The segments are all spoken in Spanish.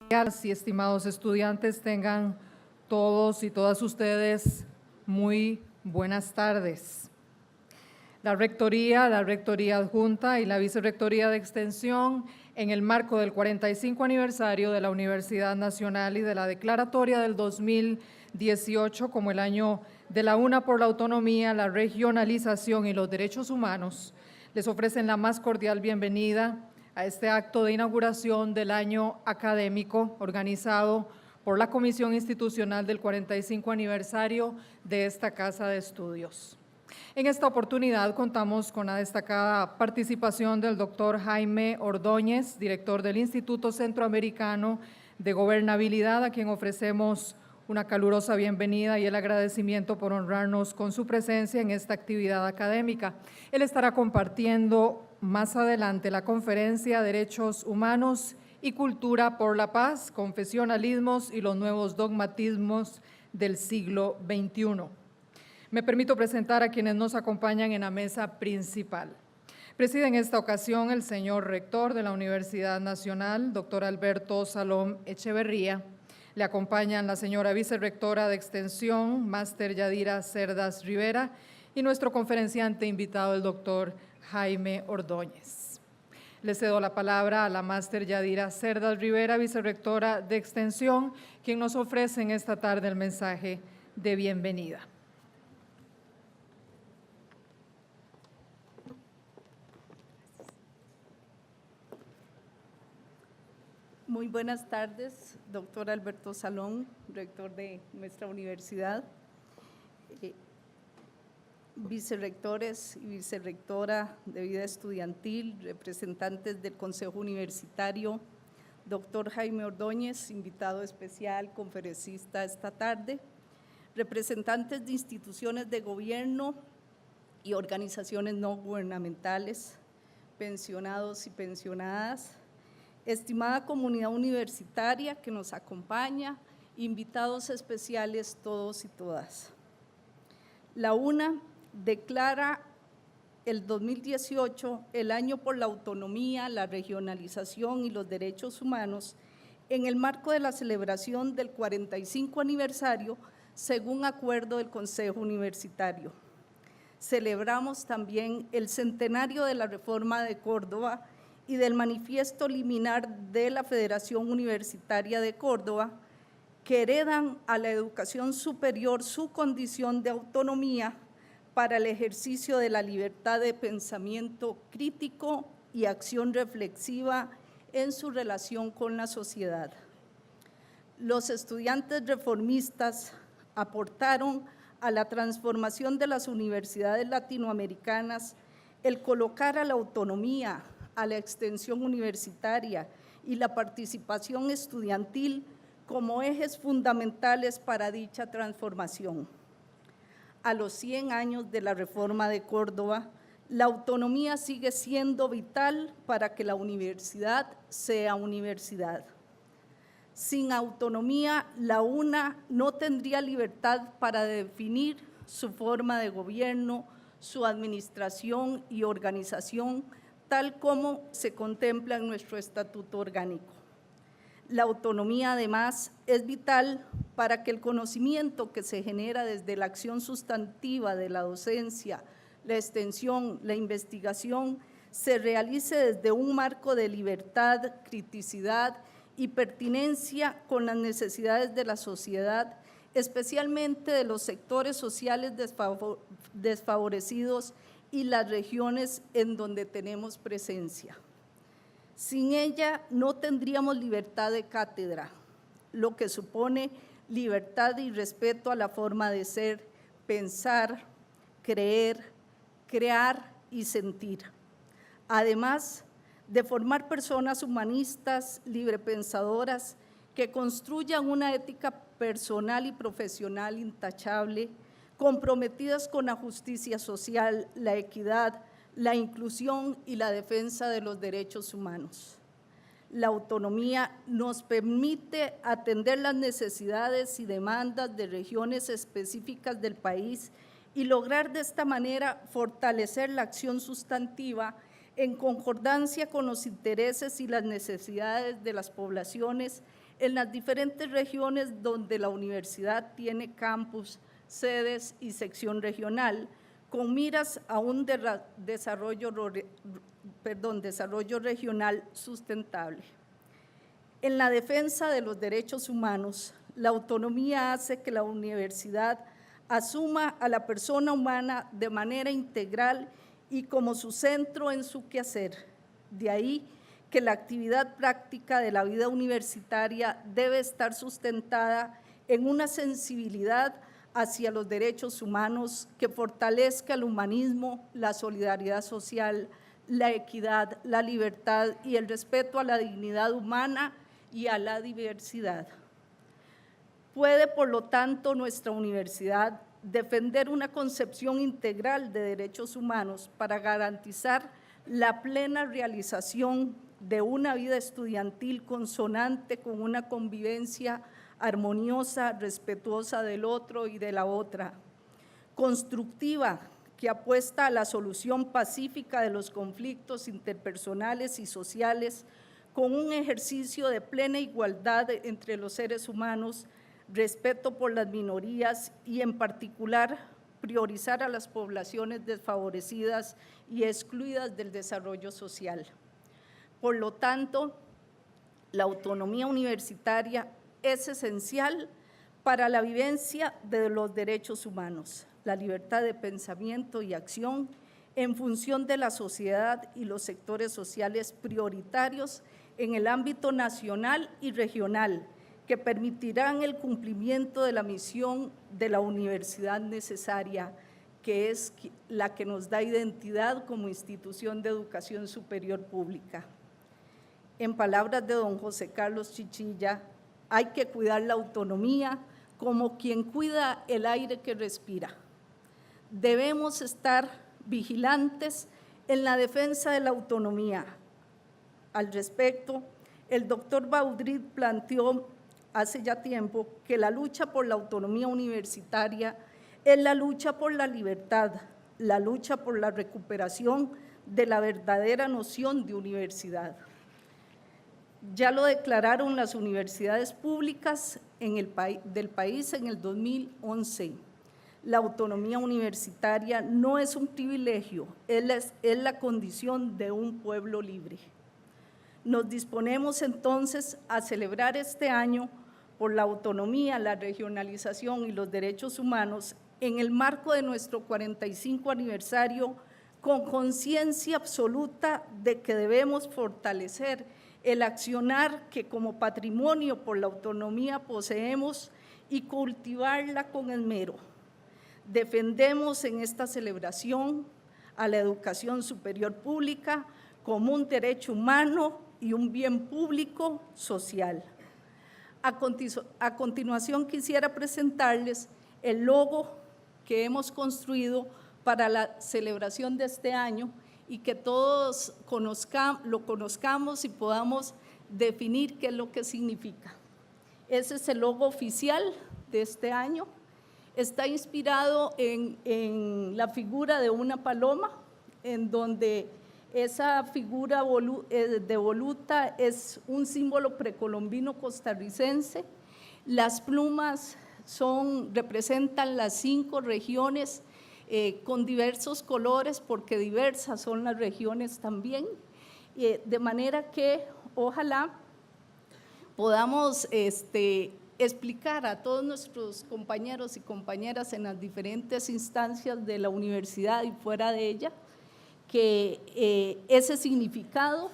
Y estimados estudiantes, tengan todos y todas ustedes muy buenas tardes. La Rectoría Adjunta y la Vicerrectoría de Extensión, en el marco del 45 aniversario de la Universidad Nacional y de la declaratoria del 2018 como el año de la UNA por la autonomía, la regionalización y los derechos humanos, les ofrecen la más cordial bienvenida a este acto de inauguración del año académico organizado por la Comisión Institucional del 45 aniversario de esta Casa de Estudios. En esta oportunidad contamos con la destacada participación del doctor Jaime Ordóñez, director del Instituto Centroamericano de Gobernabilidad, a quien ofrecemos una calurosa bienvenida y el agradecimiento por honrarnos con su presencia en esta actividad académica. Él estará compartiendo más adelante la conferencia Derechos Humanos y Cultura por la Paz, Confesionalismos y los Nuevos Dogmatismos del siglo XXI. Me permito presentar a quienes nos acompañan en la mesa principal. Preside en esta ocasión el señor rector de la Universidad Nacional, doctor Alberto Salom Echeverría. Le acompañan la señora vicerrectora de Extensión, máster Yadira Cerdas Rivera, y nuestro conferenciante invitado, el doctor Jaime Ordóñez. Le cedo la palabra a la máster Yadira Cerdas Rivera, vicerrectora de Extensión, quien nos ofrece en esta tarde el mensaje de bienvenida. Muy buenas tardes, doctor Alberto Salom, rector de nuestra universidad, vicerrectores y vicerrectora de vida estudiantil, representantes del Consejo Universitario, doctor Jaime Ordóñez, invitado especial, conferencista esta tarde, representantes de instituciones de gobierno y organizaciones no gubernamentales, pensionados y pensionadas, estimada comunidad universitaria que nos acompaña, invitados especiales todos y todas. La UNA declara el 2018 el año por la autonomía, la regionalización y los derechos humanos en el marco de la celebración del 45 aniversario según acuerdo del Consejo Universitario. Celebramos también el centenario de la Reforma de Córdoba y del manifiesto liminar de la Federación Universitaria de Córdoba, que heredan a la educación superior su condición de autonomía para el ejercicio de la libertad de pensamiento crítico y acción reflexiva en su relación con la sociedad. Los estudiantes reformistas aportaron a la transformación de las universidades latinoamericanas el colocar a la autonomía, a la extensión universitaria y la participación estudiantil como ejes fundamentales para dicha transformación. A los 100 años de la Reforma de Córdoba, la autonomía sigue siendo vital para que la universidad sea universidad. Sin autonomía, la UNA no tendría libertad para definir su forma de gobierno, su administración y organización, tal como se contempla en nuestro estatuto orgánico. La autonomía, además, es vital para que el conocimiento que se genera desde la acción sustantiva de la docencia, la extensión, la investigación, se realice desde un marco de libertad, criticidad y pertinencia con las necesidades de la sociedad, especialmente de los sectores sociales desfavorecidos y las regiones en donde tenemos presencia. Sin ella no tendríamos libertad de cátedra, lo que supone libertad y respeto a la forma de ser, pensar, creer, crear y sentir. Además de formar personas humanistas, librepensadoras, que construyan una ética personal y profesional intachable, comprometidas con la justicia social, la equidad, la inclusión y la defensa de los derechos humanos. La autonomía nos permite atender las necesidades y demandas de regiones específicas del país y lograr de esta manera fortalecer la acción sustantiva en concordancia con los intereses y las necesidades de las poblaciones en las diferentes regiones donde la universidad tiene campus, sedes y sección regional, con miras a un desarrollo regional sustentable. En la defensa de los derechos humanos, la autonomía hace que la universidad asuma a la persona humana de manera integral y como su centro en su quehacer. De ahí que la actividad práctica de la vida universitaria debe estar sustentada en una sensibilidad hacia los derechos humanos que fortalezca el humanismo, la solidaridad social, la equidad, la libertad y el respeto a la dignidad humana y a la diversidad. Puede, por lo tanto, nuestra universidad defender una concepción integral de derechos humanos para garantizar la plena realización de una vida estudiantil consonante con una convivencia armoniosa, respetuosa del otro y de la otra, constructiva, que apuesta a la solución pacífica de los conflictos interpersonales y sociales con un ejercicio de plena igualdad entre los seres humanos, respeto por las minorías y, en particular, priorizar a las poblaciones desfavorecidas y excluidas del desarrollo social. Por lo tanto, la autonomía universitaria es esencial para la vivencia de los derechos humanos, la libertad de pensamiento y acción en función de la sociedad y los sectores sociales prioritarios en el ámbito nacional y regional, que permitirán el cumplimiento de la misión de la universidad necesaria, que es la que nos da identidad como institución de educación superior pública. En palabras de don José Carlos Chichilla, hay que cuidar la autonomía como quien cuida el aire que respira. Debemos estar vigilantes en la defensa de la autonomía. Al respecto, el doctor Baudry planteó hace ya tiempo que la lucha por la autonomía universitaria es la lucha por la libertad, la lucha por la recuperación de la verdadera noción de universidad. Ya lo declararon las universidades públicas del país en el 2011. La autonomía universitaria no es un privilegio, es la condición de un pueblo libre. Nos disponemos entonces a celebrar este año por la autonomía, la regionalización y los derechos humanos en el marco de nuestro 45 aniversario, con conciencia absoluta de que debemos fortalecer el accionar que como patrimonio por la autonomía poseemos y cultivarla con esmero. Defendemos en esta celebración a la educación superior pública como un derecho humano y un bien público social. A continuación quisiera presentarles el logo que hemos construido para la celebración de este año y que todos lo conozcamos y podamos definir qué es lo que significa. Ese es el logo oficial de este año. Está inspirado en la figura de una paloma, en donde esa figura de voluta es un símbolo precolombino costarricense. Las plumas representan las 5 regiones con diversos colores, porque diversas son las regiones también, de manera que ojalá podamos explicar a todos nuestros compañeros y compañeras en las diferentes instancias de la universidad y fuera de ella, que ese significado,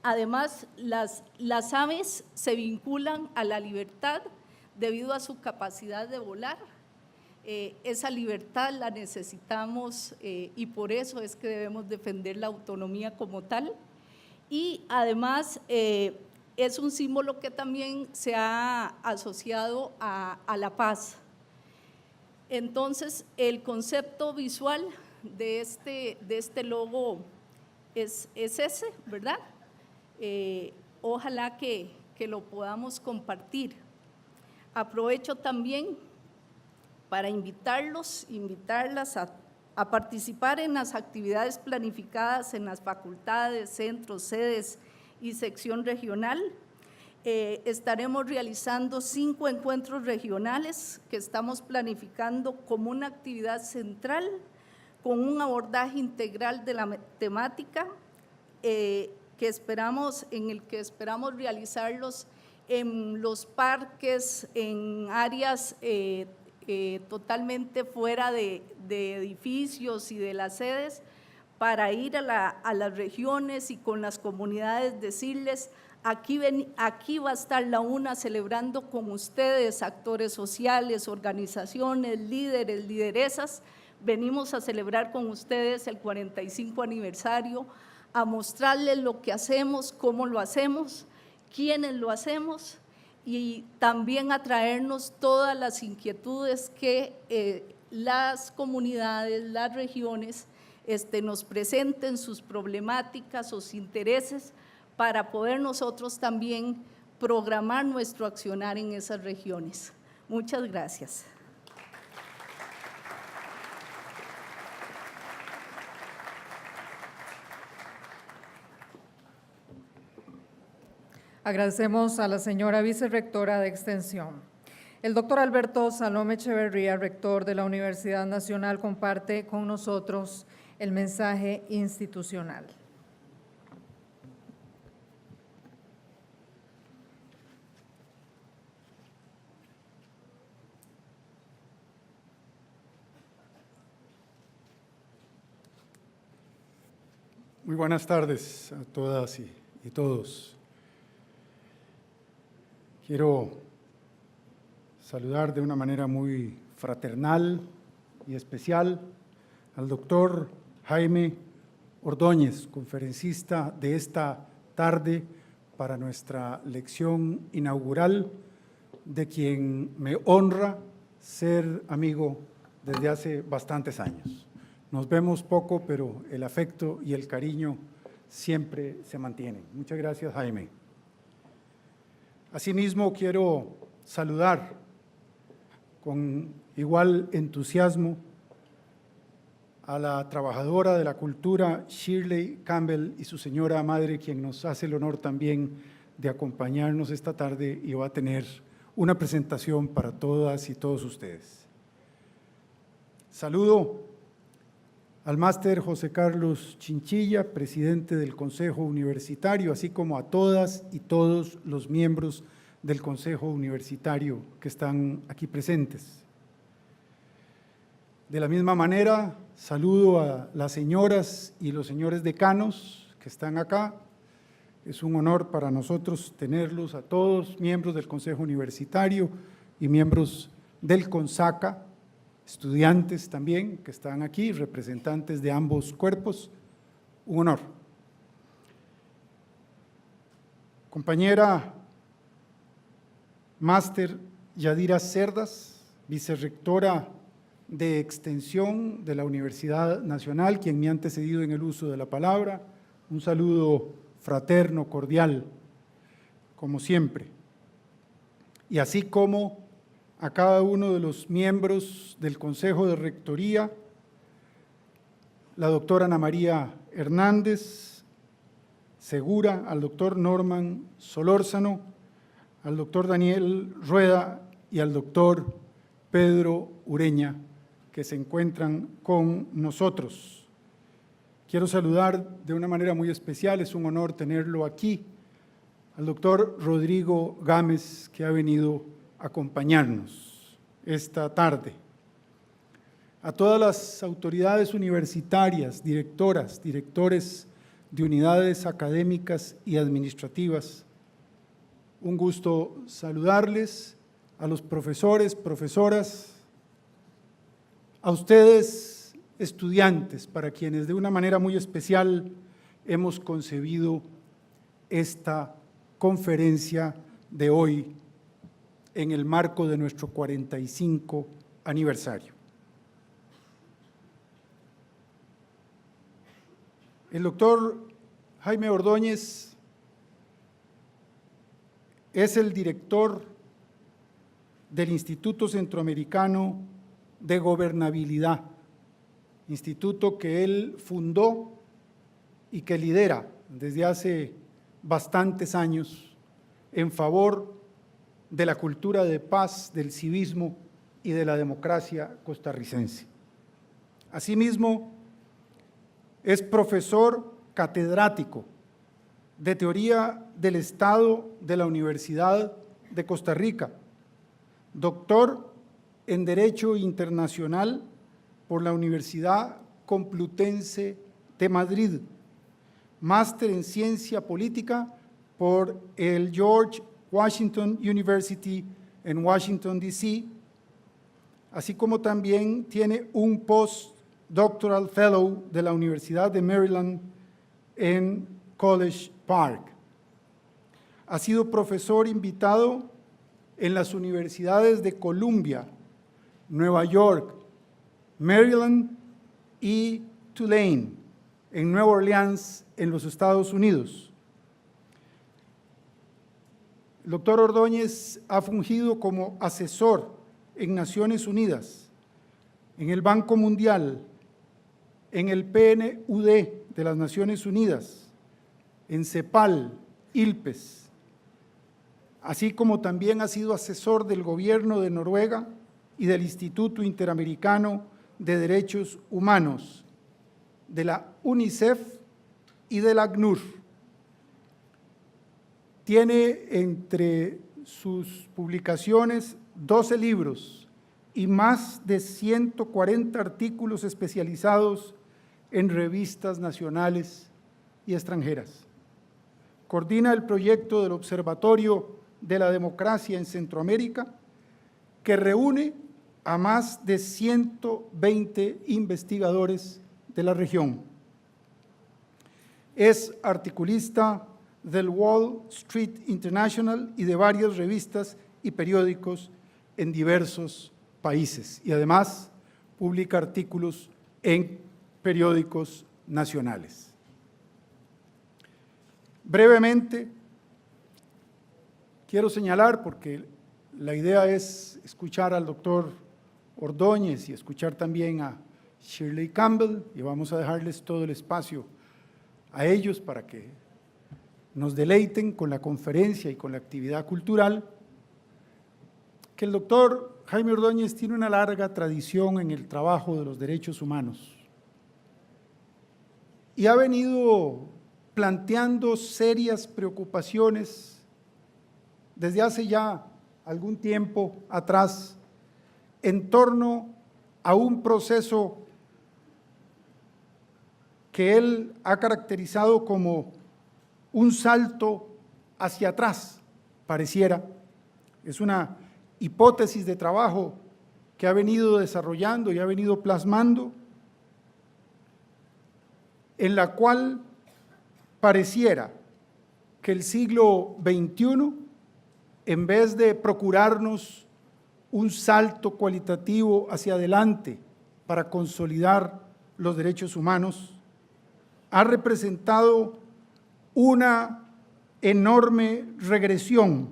además las aves se vinculan a la libertad debido a su capacidad de volar. Esa libertad la necesitamos y por eso es que debemos defender la autonomía como tal. Y además es un símbolo que también se ha asociado a la paz. Entonces, el concepto visual de este logo es ese, ¿verdad? Ojalá que lo podamos compartir. Aprovecho también para invitarlas a participar en las actividades planificadas en las facultades, centros, sedes y sección regional. estaremos realizando 5 encuentros regionales que estamos planificando como una actividad central con un abordaje integral de la temática en el que esperamos realizarlos en los parques, en áreas totalmente fuera de edificios y de las sedes, para ir a las regiones y con las comunidades decirles: aquí va a estar la UNA celebrando con ustedes, actores sociales, organizaciones, líderes, lideresas. Venimos a celebrar con ustedes el 45 aniversario, a mostrarles lo que hacemos, cómo lo hacemos, quiénes lo hacemos, y también a traernos todas las inquietudes que las comunidades, las regiones nos presenten, sus problemáticas, sus intereses, para poder nosotros también programar nuestro accionar en esas regiones. Muchas gracias. Agradecemos a la señora vicerrectora de Extensión. El doctor Alberto Salomé Echeverría, rector de la Universidad Nacional, comparte con nosotros el mensaje institucional. Muy buenas tardes a todas y todos. Quiero saludar de una manera muy fraternal y especial al doctor Jaime Ordóñez, conferencista de esta tarde para nuestra lección inaugural, de quien me honra ser amigo desde hace bastantes años. Nos vemos poco, pero el afecto y el cariño siempre se mantienen. Muchas gracias, Jaime. Asimismo, quiero saludar con igual entusiasmo a la trabajadora de la cultura Shirley Campbell y su señora madre, quien nos hace el honor también de acompañarnos esta tarde y va a tener una presentación para todas y todos ustedes. Saludo al máster José Carlos Chinchilla, presidente del Consejo Universitario, así como a todas y todos los miembros del Consejo Universitario que están aquí presentes. De la misma manera, saludo a las señoras y los señores decanos que están acá. Es un honor para nosotros tenerlos a todos, miembros del Consejo Universitario y miembros del CONSACA, estudiantes también que están aquí, representantes de ambos cuerpos, un honor. Compañera máster Yadira Cerdas, vicerrectora de Extensión de la Universidad Nacional, quien me ha antecedido en el uso de la palabra, un saludo fraterno, cordial, como siempre. Y así como a cada uno de los miembros del Consejo de Rectoría, la doctora Ana María Hernández Segura, al doctor Norman Solórzano, al doctor Daniel Rueda y al doctor Pedro Ureña, que se encuentran con nosotros. Quiero saludar de una manera muy especial, es un honor tenerlo aquí, al doctor Rodrigo Gámez, que ha venido a acompañarnos esta tarde. A todas las autoridades universitarias, directoras, directores de unidades académicas y administrativas, un gusto saludarles, a los profesores, profesoras, a ustedes, estudiantes, para quienes de una manera muy especial hemos concebido esta conferencia de hoy en el marco de nuestro 45 aniversario. El doctor Jaime Ordóñez es el director del Instituto Centroamericano de Gobernabilidad, instituto que él fundó y que lidera desde hace bastantes años en favor de la cultura de paz, del civismo y de la democracia costarricense. Asimismo, es profesor catedrático de Teoría del Estado de la Universidad de Costa Rica, doctor en Derecho Internacional por la Universidad Complutense de Madrid, máster en Ciencia Política por el George Washington University en Washington, D.C., así como también tiene un postdoctoral fellow de la Universidad de Maryland en College Park. Ha sido profesor invitado en las universidades de Columbia, Nueva York, Maryland y Tulane, en Nueva Orleans, en los Estados Unidos. El doctor Ordóñez ha fungido como asesor en Naciones Unidas, en el Banco Mundial, en el PNUD de las Naciones Unidas, en CEPAL, ILPES, así como también ha sido asesor del Gobierno de Noruega y del Instituto Interamericano de Derechos Humanos, de la UNICEF y del ACNUR. Tiene entre sus publicaciones 12 libros y más de 140 artículos especializados en revistas nacionales y extranjeras. Coordina el proyecto del Observatorio de la Democracia en Centroamérica, que reúne a más de 120 investigadores de la región. Es articulista del Wall Street International y de varias revistas y periódicos en diversos países, y además publica artículos en periódicos nacionales. Brevemente, quiero señalar, porque la idea es escuchar al doctor Ordóñez y escuchar también a Shirley Campbell, y vamos a dejarles todo el espacio a ellos para que nos deleiten con la conferencia y con la actividad cultural, que el doctor Jaime Ordóñez tiene una larga tradición en el trabajo de los derechos humanos y ha venido planteando serias preocupaciones desde hace ya algún tiempo atrás en torno a un proceso que él ha caracterizado como un salto hacia atrás, pareciera. Es una hipótesis de trabajo que ha venido desarrollando y ha venido plasmando, en la cual pareciera que el siglo XXI, en vez de procurarnos un salto cualitativo hacia adelante para consolidar los derechos humanos, ha representado una enorme regresión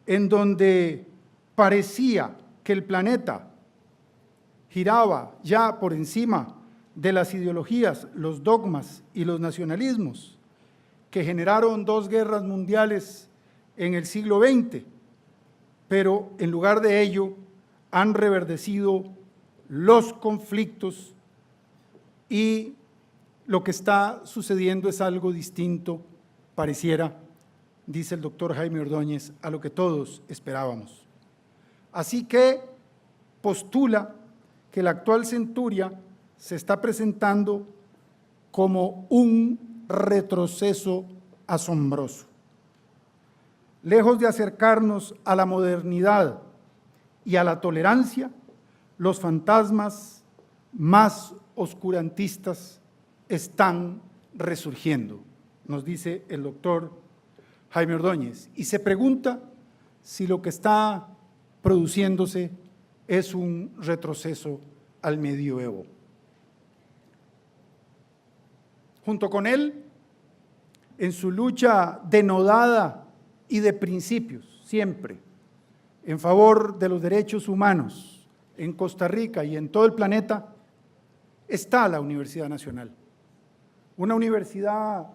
en donde parecía que el planeta giraba ya por encima de las ideologías, los dogmas y los nacionalismos que generaron 2 guerras mundiales en el siglo XX, pero en lugar de ello han reverdecido los conflictos, y lo que está sucediendo es algo distinto, pareciera, dice el doctor Jaime Ordóñez, a lo que todos esperábamos. Así que postula que la actual centuria se está presentando como un retroceso asombroso. Lejos de acercarnos a la modernidad y a la tolerancia, los fantasmas más oscurantistas están resurgiendo, nos dice el doctor Jaime Ordóñez, y se pregunta si lo que está produciéndose es un retroceso al medioevo. Junto con él, en su lucha denodada y de principios, siempre en favor de los derechos humanos en Costa Rica y en todo el planeta, está la Universidad Nacional, una universidad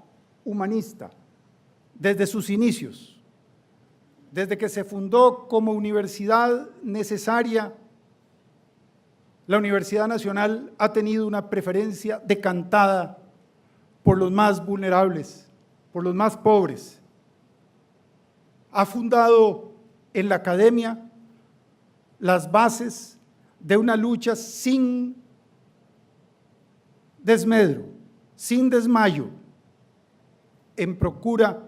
humanista, desde sus inicios, desde que se fundó como universidad necesaria, la Universidad Nacional ha tenido una preferencia decantada por los más vulnerables, por los más pobres. Ha fundado en la academia las bases de una lucha sin desmedro, sin desmayo, en procura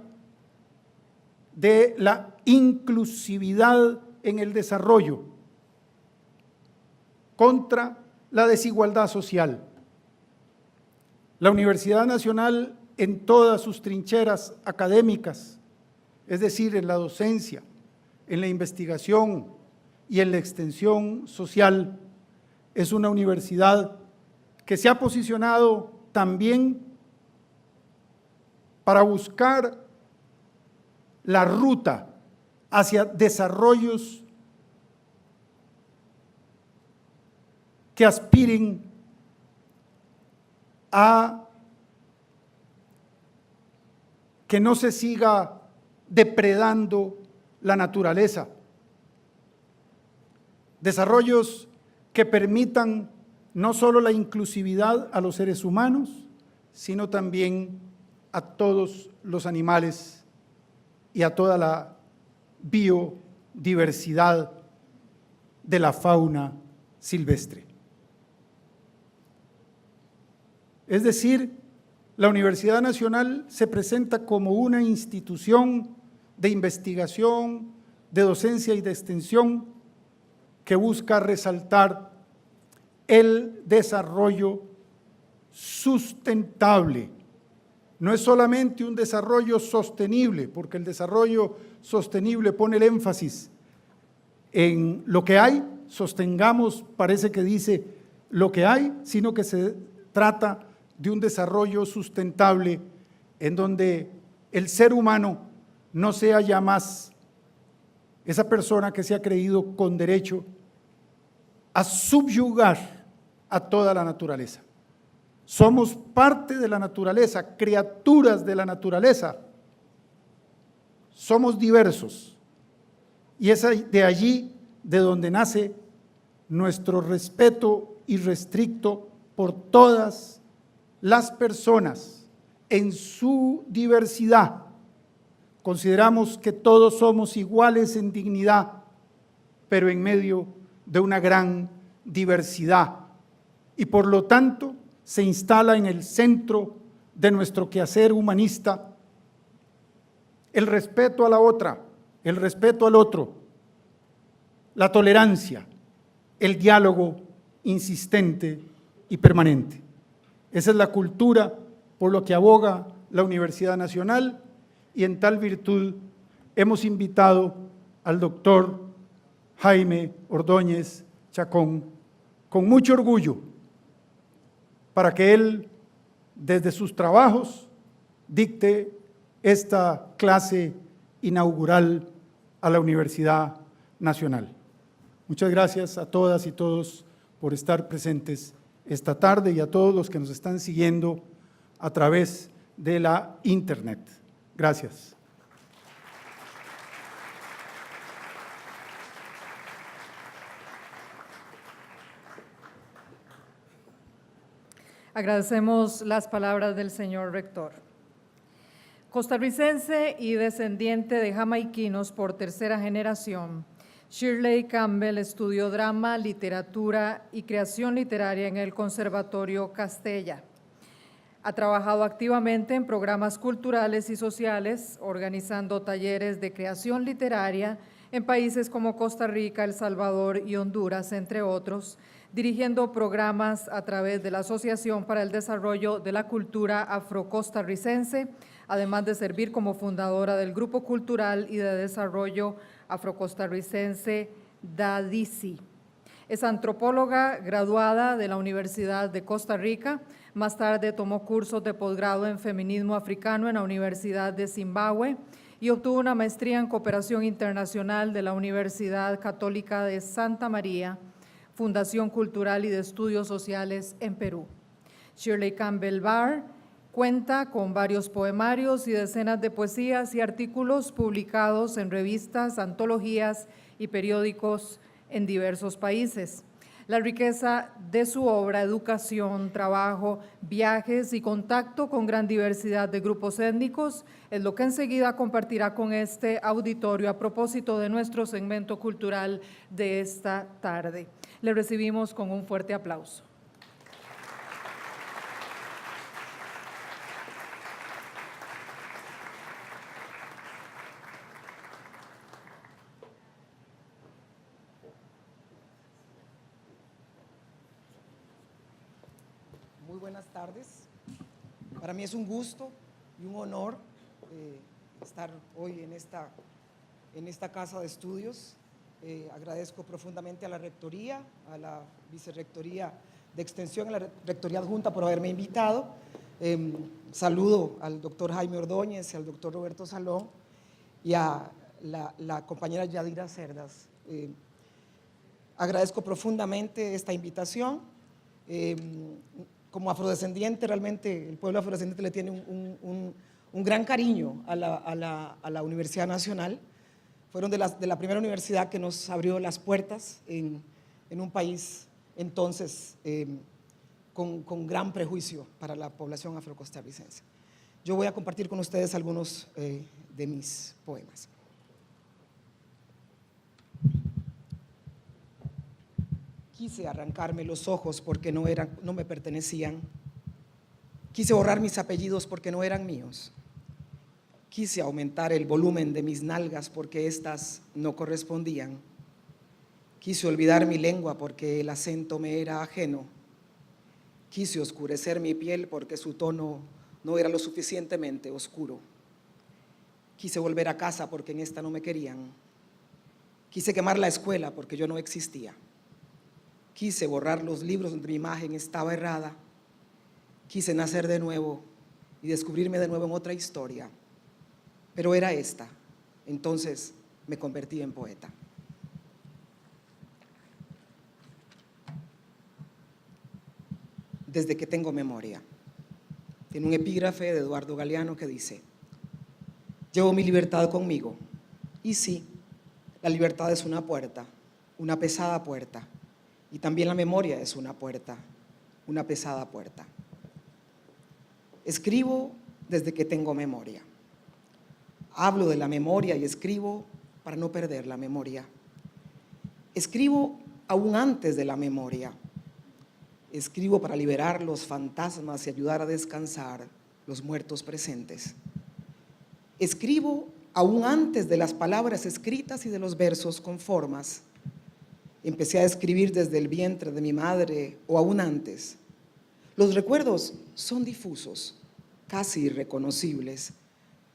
de la inclusividad en el desarrollo, contra la desigualdad social. La Universidad Nacional, en todas sus trincheras académicas, es decir, en la docencia, en la investigación y en la extensión social, es una universidad que se ha posicionado también para buscar la ruta hacia desarrollos que aspiren a que no se siga depredando la naturaleza. Desarrollos que permitan no solo la inclusividad a los seres humanos, sino también a todos los animales y a toda la biodiversidad de la fauna silvestre. Es decir, la Universidad Nacional se presenta como una institución de investigación, de docencia y de extensión que busca resaltar el desarrollo sustentable. No es solamente un desarrollo sostenible, porque el desarrollo sostenible pone el énfasis en lo que hay, sostengamos, parece que dice lo que hay, sino que se trata de un desarrollo sustentable en donde el ser humano no sea ya más esa persona que se ha creído con derecho a subyugar a toda la naturaleza. Somos parte de la naturaleza, criaturas de la naturaleza. Somos diversos. Y es de allí de donde nace nuestro respeto irrestricto por todas las personas en su diversidad. Consideramos que todos somos iguales en dignidad, pero en medio de una gran diversidad. Y por lo tanto, se instala en el centro de nuestro quehacer humanista el respeto a la otra, el respeto al otro, la tolerancia, el diálogo insistente y permanente. Esa es la cultura por lo que aboga la Universidad Nacional, y en tal virtud hemos invitado al doctor Jaime Ordóñez Chacón con mucho orgullo para que él, desde sus trabajos, dicte esta clase inaugural a la Universidad Nacional. Muchas gracias a todas y todos por estar presentes esta tarde y a todos los que nos están siguiendo a través de la Internet. Gracias. Agradecemos las palabras del señor rector. Costarricense y descendiente de jamaiquinos por tercera generación, Shirley Campbell estudió drama, literatura y creación literaria en el Conservatorio Castella. Ha trabajado activamente en programas culturales y sociales, organizando talleres de creación literaria en países como Costa Rica, El Salvador y Honduras, entre otros, dirigiendo programas a través de la Asociación para el Desarrollo de la Cultura Afrocostarricense, además de servir como fundadora del Grupo Cultural y de Desarrollo Afrocostarricense DADISI. Es antropóloga graduada de la Universidad de Costa Rica. Más tarde tomó cursos de posgrado en feminismo africano en la Universidad de Zimbabue y obtuvo una maestría en cooperación internacional de la Universidad Católica de Santa María, Fundación Cultural y de Estudios Sociales en Perú. Shirley Campbell Barr Cuenta con varios poemarios y decenas de poesías y artículos publicados en revistas, antologías y periódicos en diversos países. La riqueza de su obra, educación, trabajo, viajes y contacto con gran diversidad de grupos étnicos es lo que enseguida compartirá con este auditorio a propósito de nuestro segmento cultural de esta tarde. Le recibimos con un fuerte aplauso. Muy buenas tardes. Para mí es un gusto y un honor estar hoy en esta casa de estudios. Agradezco profundamente a la Rectoría, a la Vicerrectoría de Extensión, a la Rectoría Adjunta por haberme invitado. Saludo al doctor Jaime Ordóñez y al doctor Roberto Salón y a la compañera Yadira Cerdas. Agradezco profundamente esta invitación. Como afrodescendiente, realmente el pueblo afrodescendiente le tiene un gran cariño a la Universidad Nacional. Fueron de la primera universidad que nos abrió las puertas en un país entonces con gran prejuicio para la población afrocostarricense. Yo voy a compartir con ustedes algunos de mis poemas. Quise arrancarme los ojos porque no me pertenecían. Quise borrar mis apellidos porque no eran míos. Quise aumentar el volumen de mis nalgas porque éstas no correspondían. Quise olvidar mi lengua porque el acento me era ajeno. Quise oscurecer mi piel porque su tono no era lo suficientemente oscuro. Quise volver a casa porque en esta no me querían. Quise quemar la escuela porque yo no existía. Quise borrar los libros donde mi imagen estaba errada. Quise nacer de nuevo y descubrirme de nuevo en otra historia. Pero era esta. Entonces me convertí en poeta. Desde que tengo memoria. Tiene un epígrafe de Eduardo Galeano que dice: llevo mi libertad conmigo. Y sí, la libertad es una puerta, una pesada puerta. Y también la memoria es una puerta, una pesada puerta. Escribo desde que tengo memoria. Hablo de la memoria y escribo para no perder la memoria. Escribo aún antes de la memoria. Escribo para liberar los fantasmas y ayudar a descansar los muertos presentes. Escribo aún antes de las palabras escritas y de los versos con formas. Empecé a escribir desde el vientre de mi madre o aún antes. Los recuerdos son difusos, casi irreconocibles,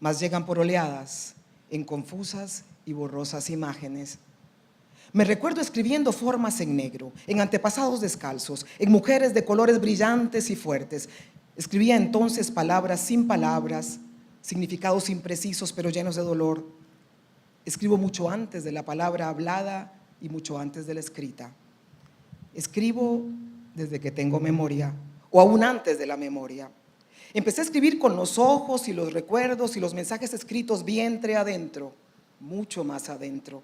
mas llegan por oleadas, en confusas y borrosas imágenes. Me recuerdo escribiendo formas en negro, en antepasados descalzos, en mujeres de colores brillantes y fuertes. Escribía entonces palabras sin palabras, significados imprecisos pero llenos de dolor. Escribo mucho antes de la palabra hablada y mucho antes de la escrita. Escribo desde que tengo memoria, o aún antes de la memoria. Empecé a escribir con los ojos y los recuerdos y los mensajes escritos vientre adentro, mucho más adentro.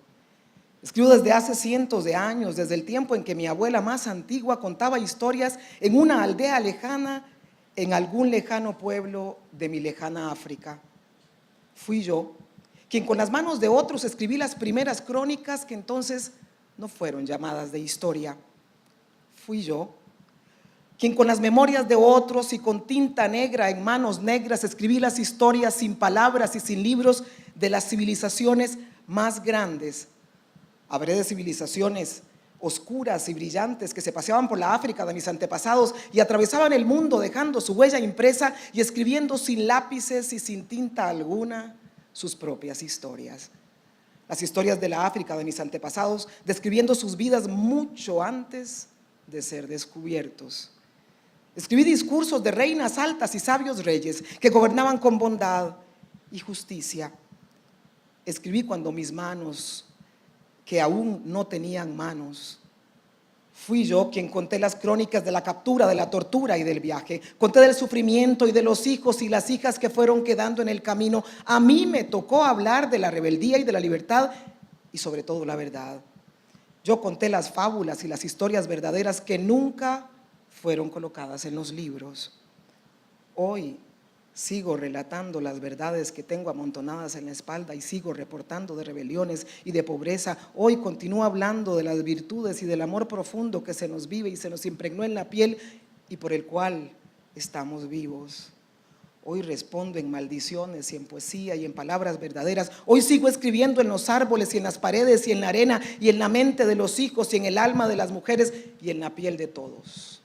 Escribo desde hace cientos de años, desde el tiempo en que mi abuela más antigua contaba historias en una aldea lejana, en algún lejano pueblo de mi lejana África. Fui yo quien con las manos de otros escribí las primeras crónicas que entonces no fueron llamadas de historia. Fui yo quien con las memorias de otros y con tinta negra en manos negras escribí las historias sin palabras y sin libros de las civilizaciones más grandes. Hablé de civilizaciones oscuras y brillantes que se paseaban por la África de mis antepasados y atravesaban el mundo dejando su huella impresa y escribiendo sin lápices y sin tinta alguna sus propias historias. Las historias de la África de mis antepasados, describiendo sus vidas mucho antes de ser descubiertos. Escribí discursos de reinas altas y sabios reyes que gobernaban con bondad y justicia. Escribí cuando mis manos, que aún no tenían manos, Fui yo quien conté las crónicas de la captura, de la tortura y del viaje. Conté del sufrimiento y de los hijos y las hijas que fueron quedando en el camino. A mí me tocó hablar de la rebeldía y de la libertad y sobre todo la verdad. Yo conté las fábulas y las historias verdaderas que nunca fueron colocadas en los libros. Hoy sigo relatando las verdades que tengo amontonadas en la espalda y sigo reportando de rebeliones y de pobreza. Hoy continúo hablando de las virtudes y del amor profundo que se nos vive y se nos impregnó en la piel y por el cual estamos vivos. Hoy respondo en maldiciones y en poesía y en palabras verdaderas. Hoy sigo escribiendo en los árboles y en las paredes y en la arena y en la mente de los hijos y en el alma de las mujeres y en la piel de todos.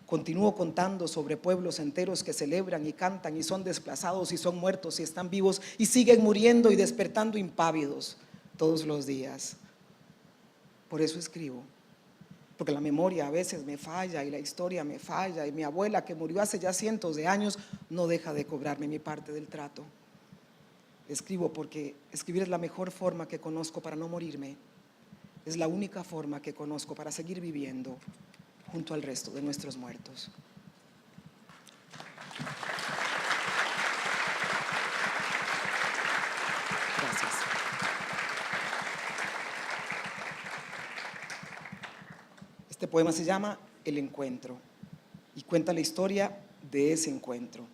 Continúo contando sobre pueblos enteros que celebran y cantan y son desplazados y son muertos y están vivos y siguen muriendo y despertando impávidos todos los días. Por eso escribo, porque la memoria a veces me falla y la historia me falla y mi abuela, que murió hace ya cientos de años, no deja de cobrarme mi parte del trato. Escribo porque escribir es la mejor forma que conozco para no morirme. Es la única forma que conozco para seguir viviendo junto al resto de nuestros muertos. Gracias. Este poema se llama El Encuentro y cuenta la historia de ese encuentro.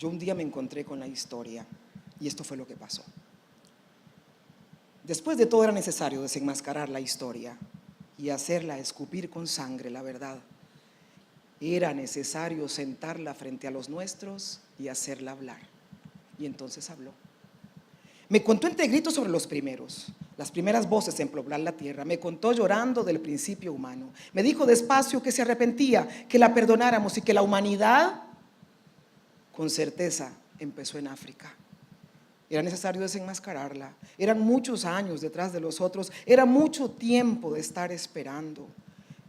Yo un día me encontré con la historia y esto fue lo que pasó. Después de todo era necesario desenmascarar la historia y hacerla escupir con sangre la verdad. Era necesario sentarla frente a los nuestros y hacerla hablar. Y entonces habló. Me contó entre gritos sobre los primeros, las primeras voces en poblar la tierra. Me contó llorando del principio humano. Me dijo despacio que se arrepentía, que la perdonáramos y que la humanidad, con certeza, empezó en África. Era necesario desenmascararla. Eran muchos años detrás de los otros. Era mucho tiempo de estar esperando.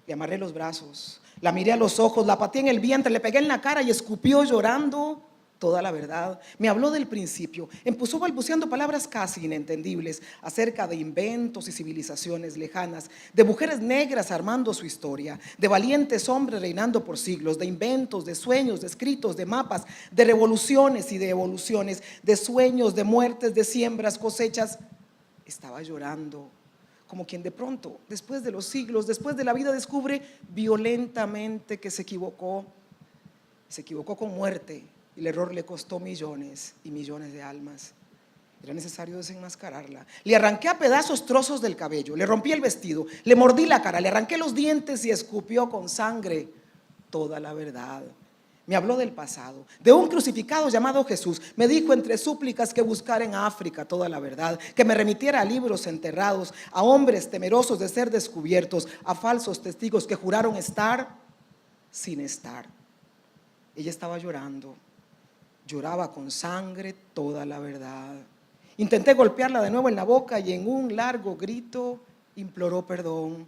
Le amarré los brazos, la miré a los ojos, la pateé en el vientre, le pegué en la cara y escupió llorando toda la verdad. Me habló del principio, empezó balbuceando palabras casi inentendibles acerca de inventos y civilizaciones lejanas, de mujeres negras armando su historia, de valientes hombres reinando por siglos, de inventos, de sueños, de escritos, de mapas, de revoluciones y de evoluciones, de sueños, de muertes, de siembras, cosechas. Estaba llorando, como quien de pronto, después de los siglos, después de la vida, descubre violentamente que se equivocó con muerte. Y el error le costó millones y millones de almas. Era necesario desenmascararla. Le arranqué a pedazos trozos del cabello, le rompí el vestido, le mordí la cara, le arranqué los dientes y escupió con sangre toda la verdad. Me habló del pasado, de un crucificado llamado Jesús. Me dijo entre súplicas que buscara en África toda la verdad, que me remitiera a libros enterrados, a hombres temerosos de ser descubiertos, a falsos testigos que juraron estar sin estar. Ella estaba llorando. Lloraba con sangre toda la verdad. Intenté golpearla de nuevo en la boca y en un largo grito imploró perdón.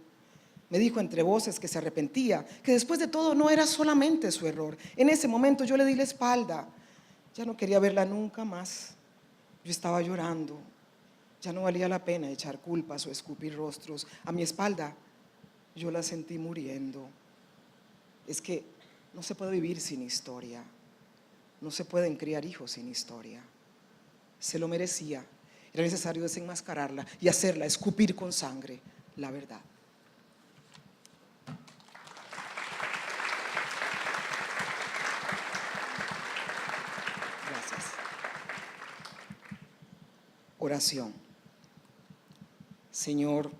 Me dijo entre voces que se arrepentía, que después de todo no era solamente su error. En ese momento yo le di la espalda. Ya no quería verla nunca más. Yo estaba llorando. Ya no valía la pena echar culpas o escupir rostros. A mi espalda yo la sentí muriendo. Es que no se puede vivir sin historia. No se pueden criar hijos sin historia. Se lo merecía. Era necesario desenmascararla y hacerla escupir con sangre la verdad. Gracias. Oración. Señor,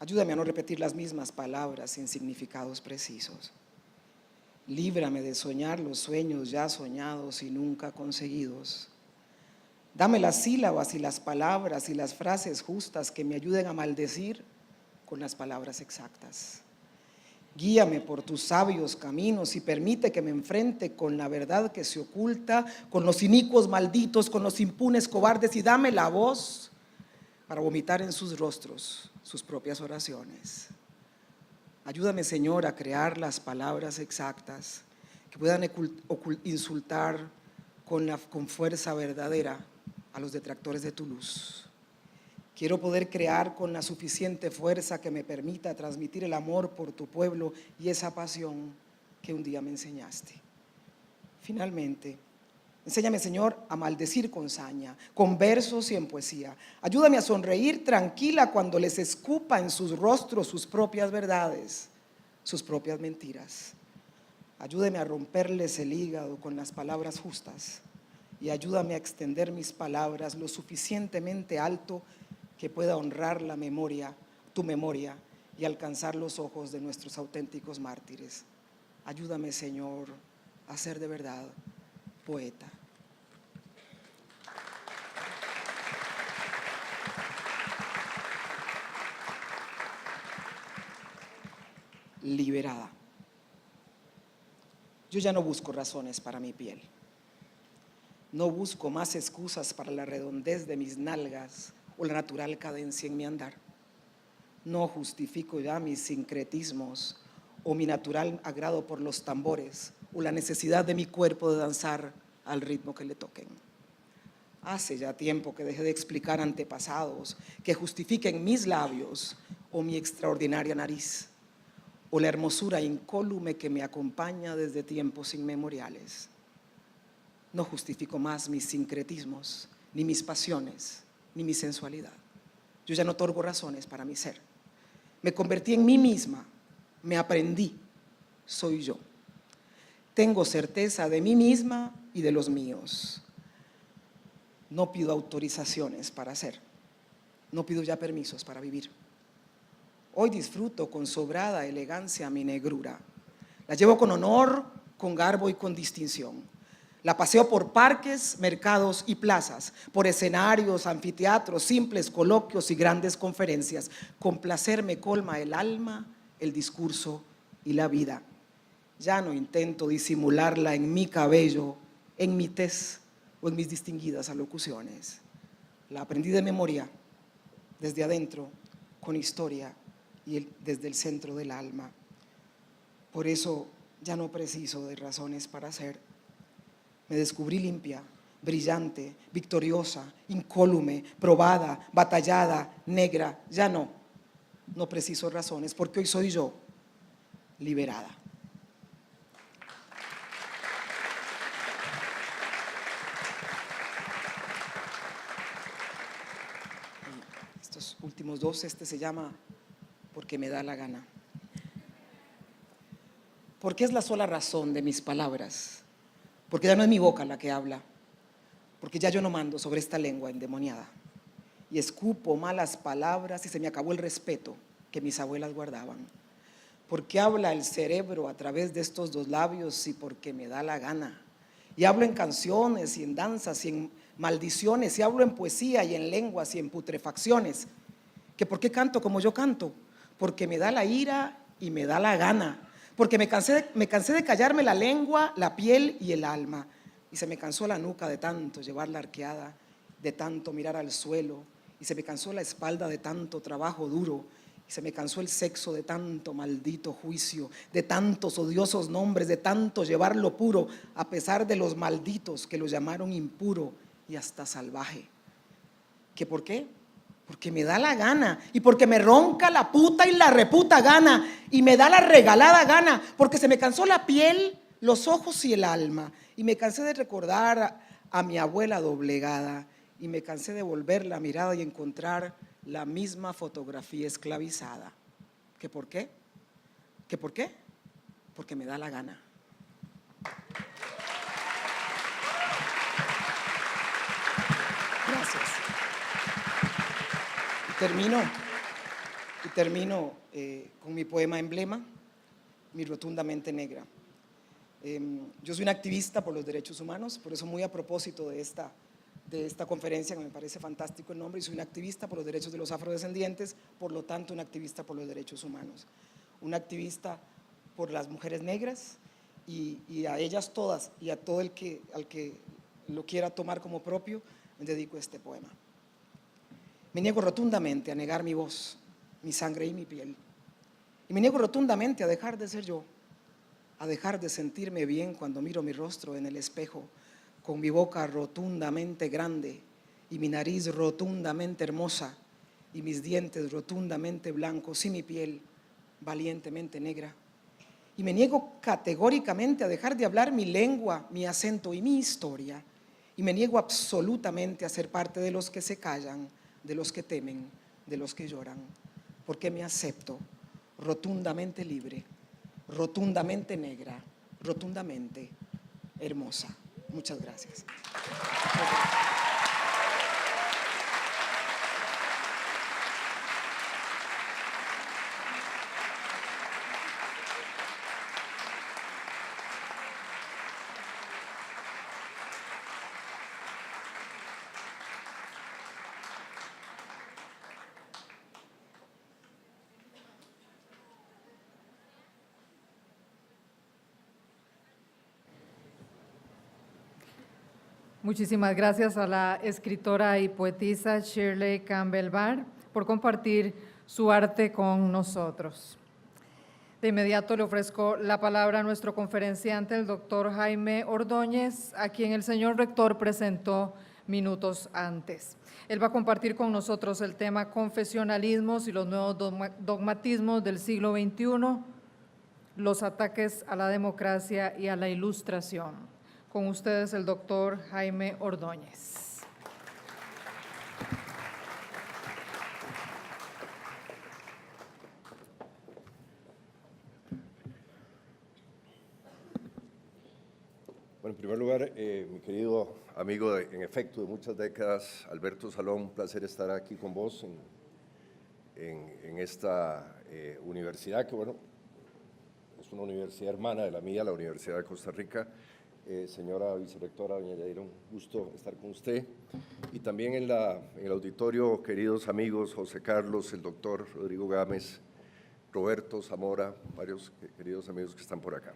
ayúdame a no repetir las mismas palabras sin significados precisos. Líbrame de soñar los sueños ya soñados y nunca conseguidos. Dame las sílabas y las palabras y las frases justas que me ayuden a maldecir con las palabras exactas. Guíame por tus sabios caminos y permite que me enfrente con la verdad que se oculta, con los inicuos malditos, con los impunes cobardes, y dame la voz para vomitar en sus rostros sus propias oraciones. Ayúdame, Señor, a crear las palabras exactas que puedan insultar con fuerza verdadera a los detractores de tu luz. Quiero poder crear con la suficiente fuerza que me permita transmitir el amor por tu pueblo y esa pasión que un día me enseñaste. Finalmente, enséñame, Señor, a maldecir con saña, con versos y en poesía. Ayúdame a sonreír tranquila cuando les escupa en sus rostros sus propias verdades, sus propias mentiras. Ayúdame a romperles el hígado con las palabras justas y ayúdame a extender mis palabras lo suficientemente alto que pueda honrar la memoria, tu memoria, y alcanzar los ojos de nuestros auténticos mártires. Ayúdame, Señor, a ser de verdad poeta. Liberada. Yo ya no busco razones para mi piel. No busco más excusas para la redondez de mis nalgas o la natural cadencia en mi andar. No justifico ya mis sincretismos o mi natural agrado por los tambores o la necesidad de mi cuerpo de danzar al ritmo que le toquen. Hace ya tiempo que dejé de explicar antepasados que justifiquen mis labios o mi extraordinaria nariz o la hermosura incólume que me acompaña desde tiempos inmemoriales. No justifico más mis sincretismos, ni mis pasiones, ni mi sensualidad. Yo ya no otorgo razones para mi ser. Me convertí en mí misma, me aprendí, soy yo. Tengo certeza de mí misma y de los míos. No pido autorizaciones para ser, no pido ya permisos para vivir. Hoy disfruto con sobrada elegancia mi negrura. La llevo con honor, con garbo y con distinción. La paseo por parques, mercados y plazas, por escenarios, anfiteatros, simples coloquios y grandes conferencias. Con placer me colma el alma, el discurso y la vida. Ya no intento disimularla en mi cabello, en mi tez o en mis distinguidas alocuciones. La aprendí de memoria, desde adentro, con historia y desde el centro del alma. Por eso ya no preciso de razones para ser. Me descubrí limpia, brillante, victoriosa, incólume, probada, batallada, negra. Ya no preciso razones, porque hoy soy yo, liberada. Y estos últimos dos, este se llama Porque me da la gana. Porque es la sola razón de mis palabras. Porque ya no es mi boca la que habla, porque ya yo no mando sobre esta lengua endemoniada y escupo malas palabras y se me acabó el respeto que mis abuelas guardaban. Porque habla el cerebro a través de estos dos labios y porque me da la gana. Y hablo en canciones y en danzas y en maldiciones y hablo en poesía y en lenguas y en putrefacciones. ¿Que por qué canto como yo canto? Porque me da la ira y me da la gana. Porque me cansé de callarme la lengua, la piel y el alma. Y se me cansó la nuca de tanto llevarla arqueada, de tanto mirar al suelo. Y se me cansó la espalda de tanto trabajo duro. Y se me cansó el sexo de tanto maldito juicio, de tantos odiosos nombres, de tanto llevarlo puro, a pesar de los malditos que lo llamaron impuro y hasta salvaje. ¿Que por qué? Porque me da la gana y porque me ronca la puta y la reputa gana y me da la regalada gana, porque se me cansó la piel, los ojos y el alma y me cansé de recordar a mi abuela doblegada y me cansé de volver la mirada y encontrar la misma fotografía esclavizada. ¿Que por qué? ¿Que por qué? Porque me da la gana. Gracias. Y termino con mi poema emblema, Mi rotundamente negra. Yo soy una activista por los derechos humanos, por eso muy a propósito de esta conferencia, que me parece fantástico el nombre, y soy una activista por los derechos de los afrodescendientes, por lo tanto una activista por los derechos humanos, una activista por las mujeres negras y a ellas todas y a todo al que lo quiera tomar como propio, me dedico a este poema. Me niego rotundamente a negar mi voz, mi sangre y mi piel. Y me niego rotundamente a dejar de ser yo, a dejar de sentirme bien cuando miro mi rostro en el espejo, con mi boca rotundamente grande y mi nariz rotundamente hermosa y mis dientes rotundamente blancos y mi piel valientemente negra. Y me niego categóricamente a dejar de hablar mi lengua, mi acento y mi historia. Y me niego absolutamente a ser parte de los que se callan, de los que temen, de los que lloran, porque me acepto rotundamente libre, rotundamente negra, rotundamente hermosa. Muchas gracias. Muchísimas gracias a la escritora y poetisa Shirley Campbell Barr por compartir su arte con nosotros. De inmediato le ofrezco la palabra a nuestro conferenciante, el doctor Jaime Ordóñez, a quien el señor rector presentó minutos antes. Él va a compartir con nosotros el tema confesionalismos y los nuevos dogmatismos del siglo XXI, los ataques a la democracia y a la ilustración. Con ustedes el doctor Jaime Ordóñez. Bueno, en primer lugar, mi querido amigo, en efecto, de muchas décadas, Alberto Salón, un placer estar aquí con vos en esta universidad, que bueno, es una universidad hermana de la mía, la Universidad de Costa Rica. Señora vicerrectora, doña Yaira, un gusto estar con usted. Y también en el auditorio, queridos amigos, José Carlos, el doctor Rodrigo Gámez, Roberto Zamora, varios queridos amigos que están por acá.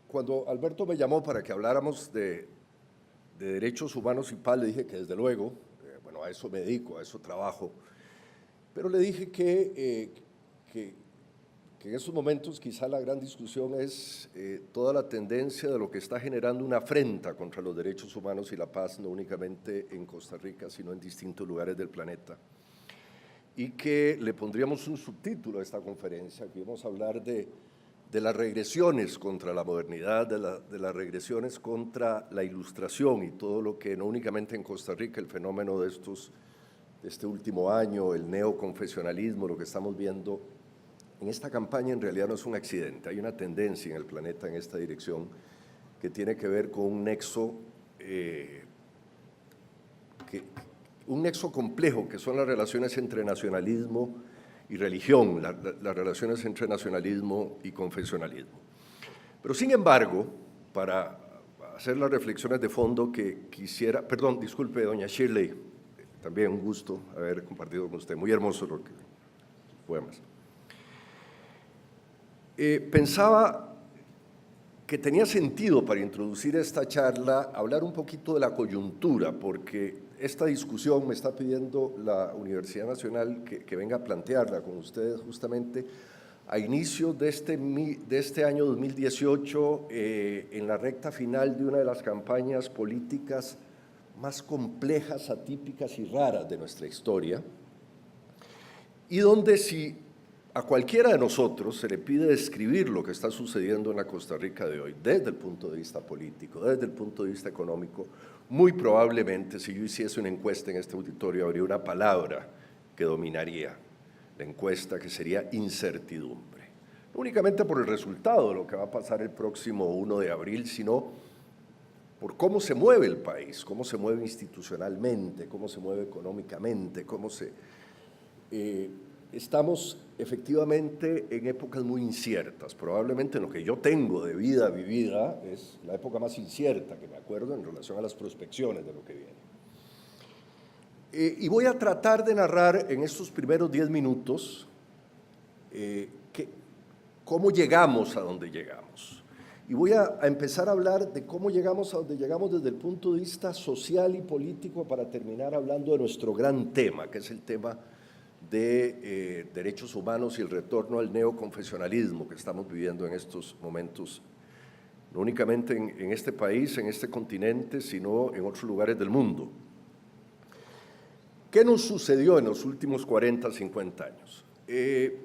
Cuando Alberto me llamó para que habláramos de derechos humanos y paz, le dije que desde luego, bueno, a eso me dedico, a eso trabajo, pero le dije que en estos momentos quizá la gran discusión es toda la tendencia de lo que está generando una afrenta contra los derechos humanos y la paz, no únicamente en Costa Rica, sino en distintos lugares del planeta. Y que le pondríamos un subtítulo a esta conferencia, que íbamos a hablar de las regresiones contra la modernidad, de las regresiones contra la ilustración y todo lo que, no únicamente en Costa Rica, el fenómeno de este último año, el neoconfesionalismo, lo que estamos viendo en esta campaña en realidad no es un accidente, hay una tendencia en el planeta en esta dirección que tiene que ver con un nexo complejo, que son las relaciones entre nacionalismo y religión, las relaciones entre nacionalismo y confesionalismo. Pero sin embargo, para hacer las reflexiones de fondo que quisiera, perdón, disculpe, doña Shirley, también un gusto haber compartido con usted, muy hermoso los poemas. Pensaba que tenía sentido para introducir esta charla hablar un poquito de la coyuntura, porque esta discusión me está pidiendo la Universidad Nacional que venga a plantearla con ustedes justamente a inicios de este año 2018, en la recta final de una de las campañas políticas más complejas, atípicas y raras de nuestra historia, y donde si a cualquiera de nosotros se le pide describir lo que está sucediendo en la Costa Rica de hoy, desde el punto de vista político, desde el punto de vista económico, muy probablemente, si yo hiciese una encuesta en este auditorio, habría una palabra que dominaría la encuesta, que sería incertidumbre. No únicamente por el resultado de lo que va a pasar el próximo 1 de abril, sino por cómo se mueve el país, cómo se mueve institucionalmente, cómo se mueve económicamente, estamos efectivamente en épocas muy inciertas. Probablemente lo que yo tengo de vida vivida es la época más incierta que me acuerdo en relación a las prospecciones de lo que viene. Y voy a tratar de narrar en estos primeros 10 minutos cómo llegamos a donde llegamos. Y voy a empezar a hablar de cómo llegamos a donde llegamos desde el punto de vista social y político para terminar hablando de nuestro gran tema, que es el tema de derechos humanos y el retorno al neoconfesionalismo que estamos viviendo en estos momentos no únicamente en este país, en este continente, sino en otros lugares del mundo. ¿Qué nos sucedió en los últimos 40, 50 años? De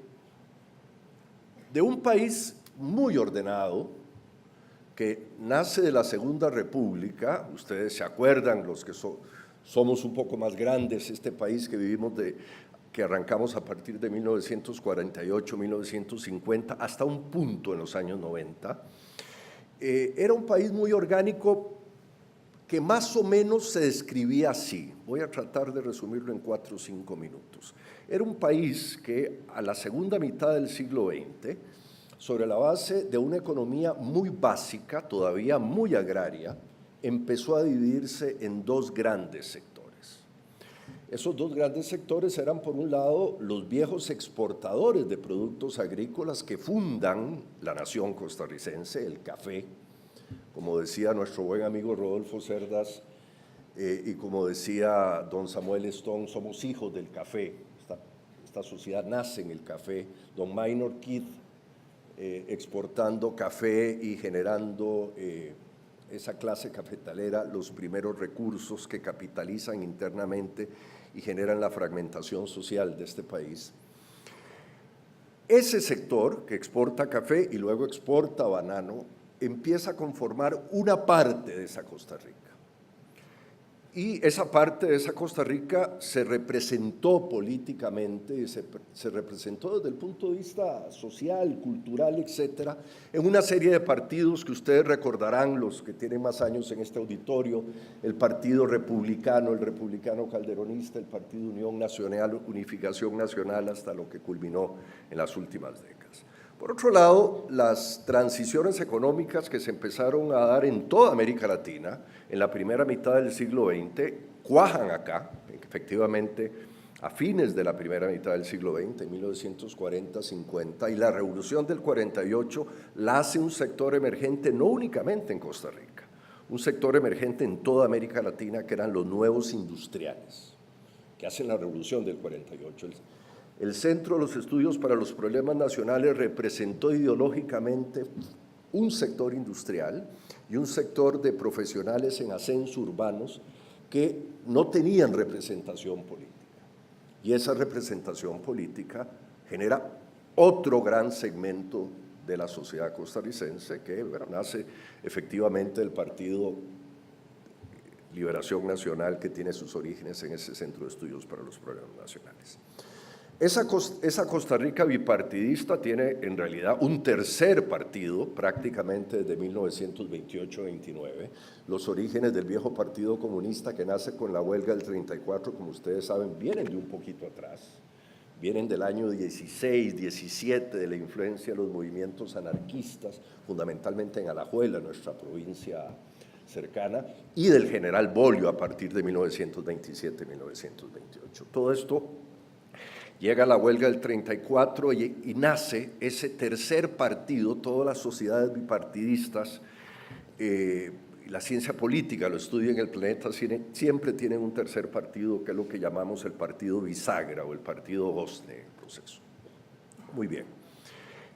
un país muy ordenado, que nace de la Segunda República, ustedes se acuerdan, los que somos un poco más grandes, este país que vivimos que arrancamos a partir de 1948, 1950, hasta un punto en los años 90, era un país muy orgánico que más o menos se describía así. Voy a tratar de resumirlo en 4 o 5 minutos. Era un país que a la segunda mitad del siglo XX, sobre la base de una economía muy básica, todavía muy agraria, empezó a dividirse en 2 grandes sectores. Esos 2 grandes sectores eran, por un lado, los viejos exportadores de productos agrícolas que fundan la nación costarricense, el café, como decía nuestro buen amigo Rodolfo Cerdas, y como decía don Samuel Stone, somos hijos del café. Esta sociedad nace en el café. Don Minor Keith, exportando café y generando esa clase cafetalera, los primeros recursos que capitalizan internamente y generan la fragmentación social de este país. Ese sector que exporta café y luego exporta banano empieza a conformar una parte de esa Costa Rica. Y esa parte de esa Costa Rica se representó políticamente, se representó desde el punto de vista social, cultural, etcétera, en una serie de partidos que ustedes recordarán, los que tienen más años en este auditorio, el Partido Republicano, el Republicano Calderonista, el Partido Unión Nacional, Unificación Nacional, hasta lo que culminó en las últimas décadas. Por otro lado, las transiciones económicas que se empezaron a dar en toda América Latina en la primera mitad del siglo XX cuajan acá, efectivamente, a fines de la primera mitad del siglo XX, 1940-50, y la revolución del 48 la hace un sector emergente no únicamente en Costa Rica, un sector emergente en toda América Latina, que eran los nuevos industriales, que hacen la revolución del 48. El Centro de los Estudios para los Problemas Nacionales representó ideológicamente un sector industrial y un sector de profesionales en ascenso urbanos que no tenían representación política. Y esa representación política genera otro gran segmento de la sociedad costarricense que nace efectivamente del Partido Liberación Nacional, que tiene sus orígenes en ese Centro de Estudios para los Problemas Nacionales. Esa Costa Rica bipartidista tiene en realidad un tercer partido prácticamente desde 1928-29, los orígenes del viejo Partido Comunista que nace con la huelga del 34, como ustedes saben, vienen de un poquito atrás, vienen del año 16, 17, de la influencia de los movimientos anarquistas, fundamentalmente en Alajuela, nuestra provincia cercana, y del general Bolio a partir de 1927-1928. Todo esto llega la huelga del 34 y nace ese tercer partido. Todas las sociedades bipartidistas, la ciencia política lo estudia en el planeta, siempre tienen un tercer partido, que es lo que llamamos el partido bisagra o el partido Osne en el proceso. Muy bien.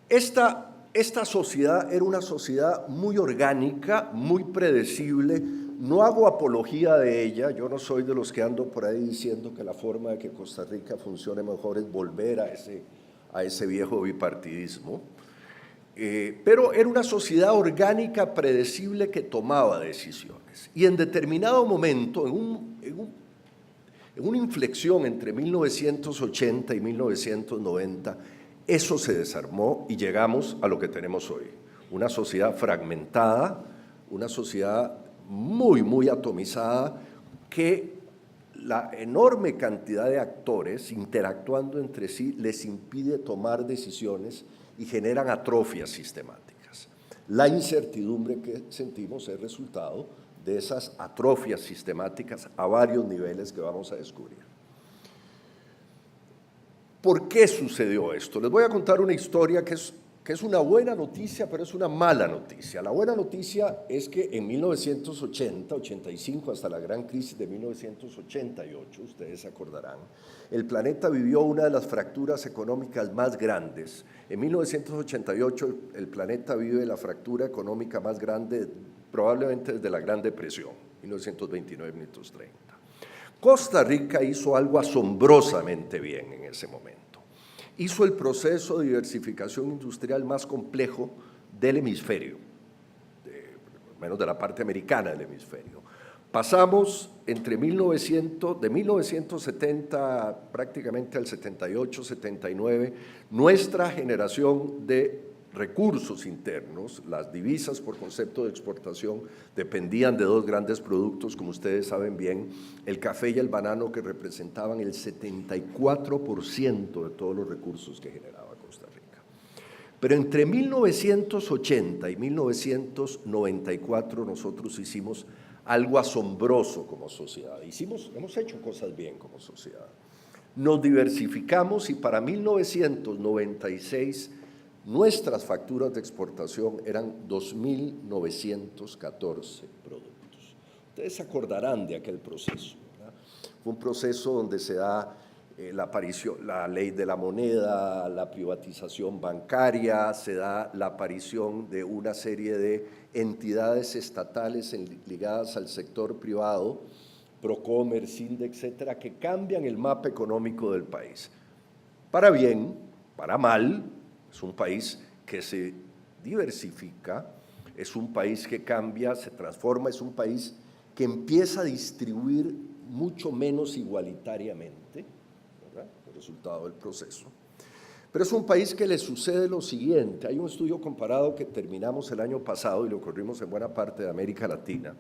Esta sociedad era una sociedad muy orgánica, muy predecible. No hago apología de ella, yo no soy de los que ando por ahí diciendo que la forma de que Costa Rica funcione mejor es volver a ese viejo bipartidismo, pero era una sociedad orgánica, predecible, que tomaba decisiones. Y en determinado momento, en una inflexión entre 1980 y 1990, eso se desarmó y llegamos a lo que tenemos hoy, una sociedad fragmentada, una sociedad muy, muy atomizada, que la enorme cantidad de actores interactuando entre sí les impide tomar decisiones y generan atrofias sistemáticas. La incertidumbre que sentimos es resultado de esas atrofias sistemáticas a varios niveles que vamos a descubrir. ¿Por qué sucedió esto? Les voy a contar una historia que es que es una buena noticia, pero es una mala noticia. La buena noticia es que en 1980, 85, hasta la gran crisis de 1988, ustedes se acordarán, el planeta vivió una de las fracturas económicas más grandes. En 1988 el planeta vive la fractura económica más grande probablemente desde la Gran Depresión, 1929-1930. Costa Rica hizo algo asombrosamente bien en ese momento. Hizo el proceso de diversificación industrial más complejo del hemisferio, menos de la parte americana del hemisferio. Pasamos de 1970 prácticamente al 78, 79, nuestra generación de recursos internos, las divisas por concepto de exportación dependían de dos grandes productos, como ustedes saben bien, el café y el banano, que representaban el 74% de todos los recursos que generaba Costa Rica. Pero entre 1980 y 1994 nosotros hicimos algo asombroso como sociedad. Hemos hecho cosas bien como sociedad. Nos diversificamos y para 1996 nuestras facturas de exportación eran 2.914 productos. Ustedes se acordarán de aquel proceso, ¿verdad? Fue un proceso donde se da la ley de la moneda, la privatización bancaria, se da la aparición de una serie de entidades estatales ligadas al sector privado, Procomer, CINDE, etcétera, que cambian el mapa económico del país. Para bien, para mal. Es un país que se diversifica, es un país que cambia, se transforma, es un país que empieza a distribuir mucho menos igualitariamente, ¿verdad?, el resultado del proceso. Pero es un país que le sucede lo siguiente. Hay un estudio comparado que terminamos el año pasado y lo corrimos en buena parte de América Latina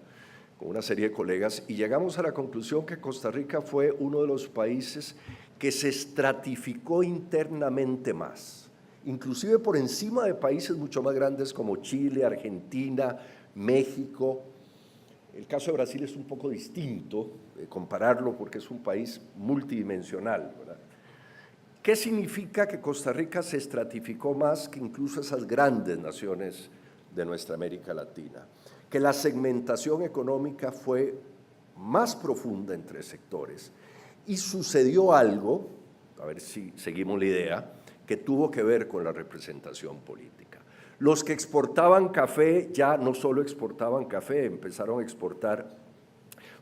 con una serie de colegas y llegamos a la conclusión que Costa Rica fue uno de los países que se estratificó internamente más, inclusive por encima de países mucho más grandes como Chile, Argentina, México. El caso de Brasil es un poco distinto, compararlo porque es un país multidimensional, ¿verdad? ¿Qué significa que Costa Rica se estratificó más que incluso esas grandes naciones de nuestra América Latina? Que la segmentación económica fue más profunda entre sectores y sucedió algo, a ver si seguimos la idea, que tuvo que ver con la representación política. Los que exportaban café ya no solo exportaban café, empezaron a exportar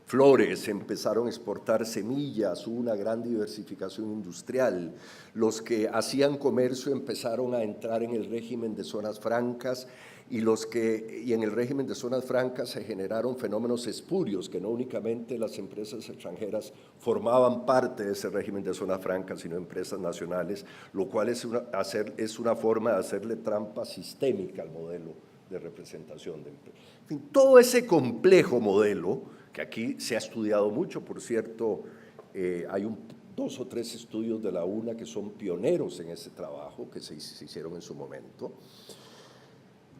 flores, empezaron a exportar semillas, hubo una gran diversificación industrial. Los que hacían comercio empezaron a entrar en el régimen de zonas francas y en el régimen de zonas francas se generaron fenómenos espurios, que no únicamente las empresas extranjeras formaban parte de ese régimen de zonas francas, sino empresas nacionales, lo cual es una forma de hacerle trampa sistémica al modelo de representación de empresas. En fin, todo ese complejo modelo, que aquí se ha estudiado mucho, por cierto, hay 2 o 3 estudios de la UNA que son pioneros en ese trabajo, que se hicieron en su momento.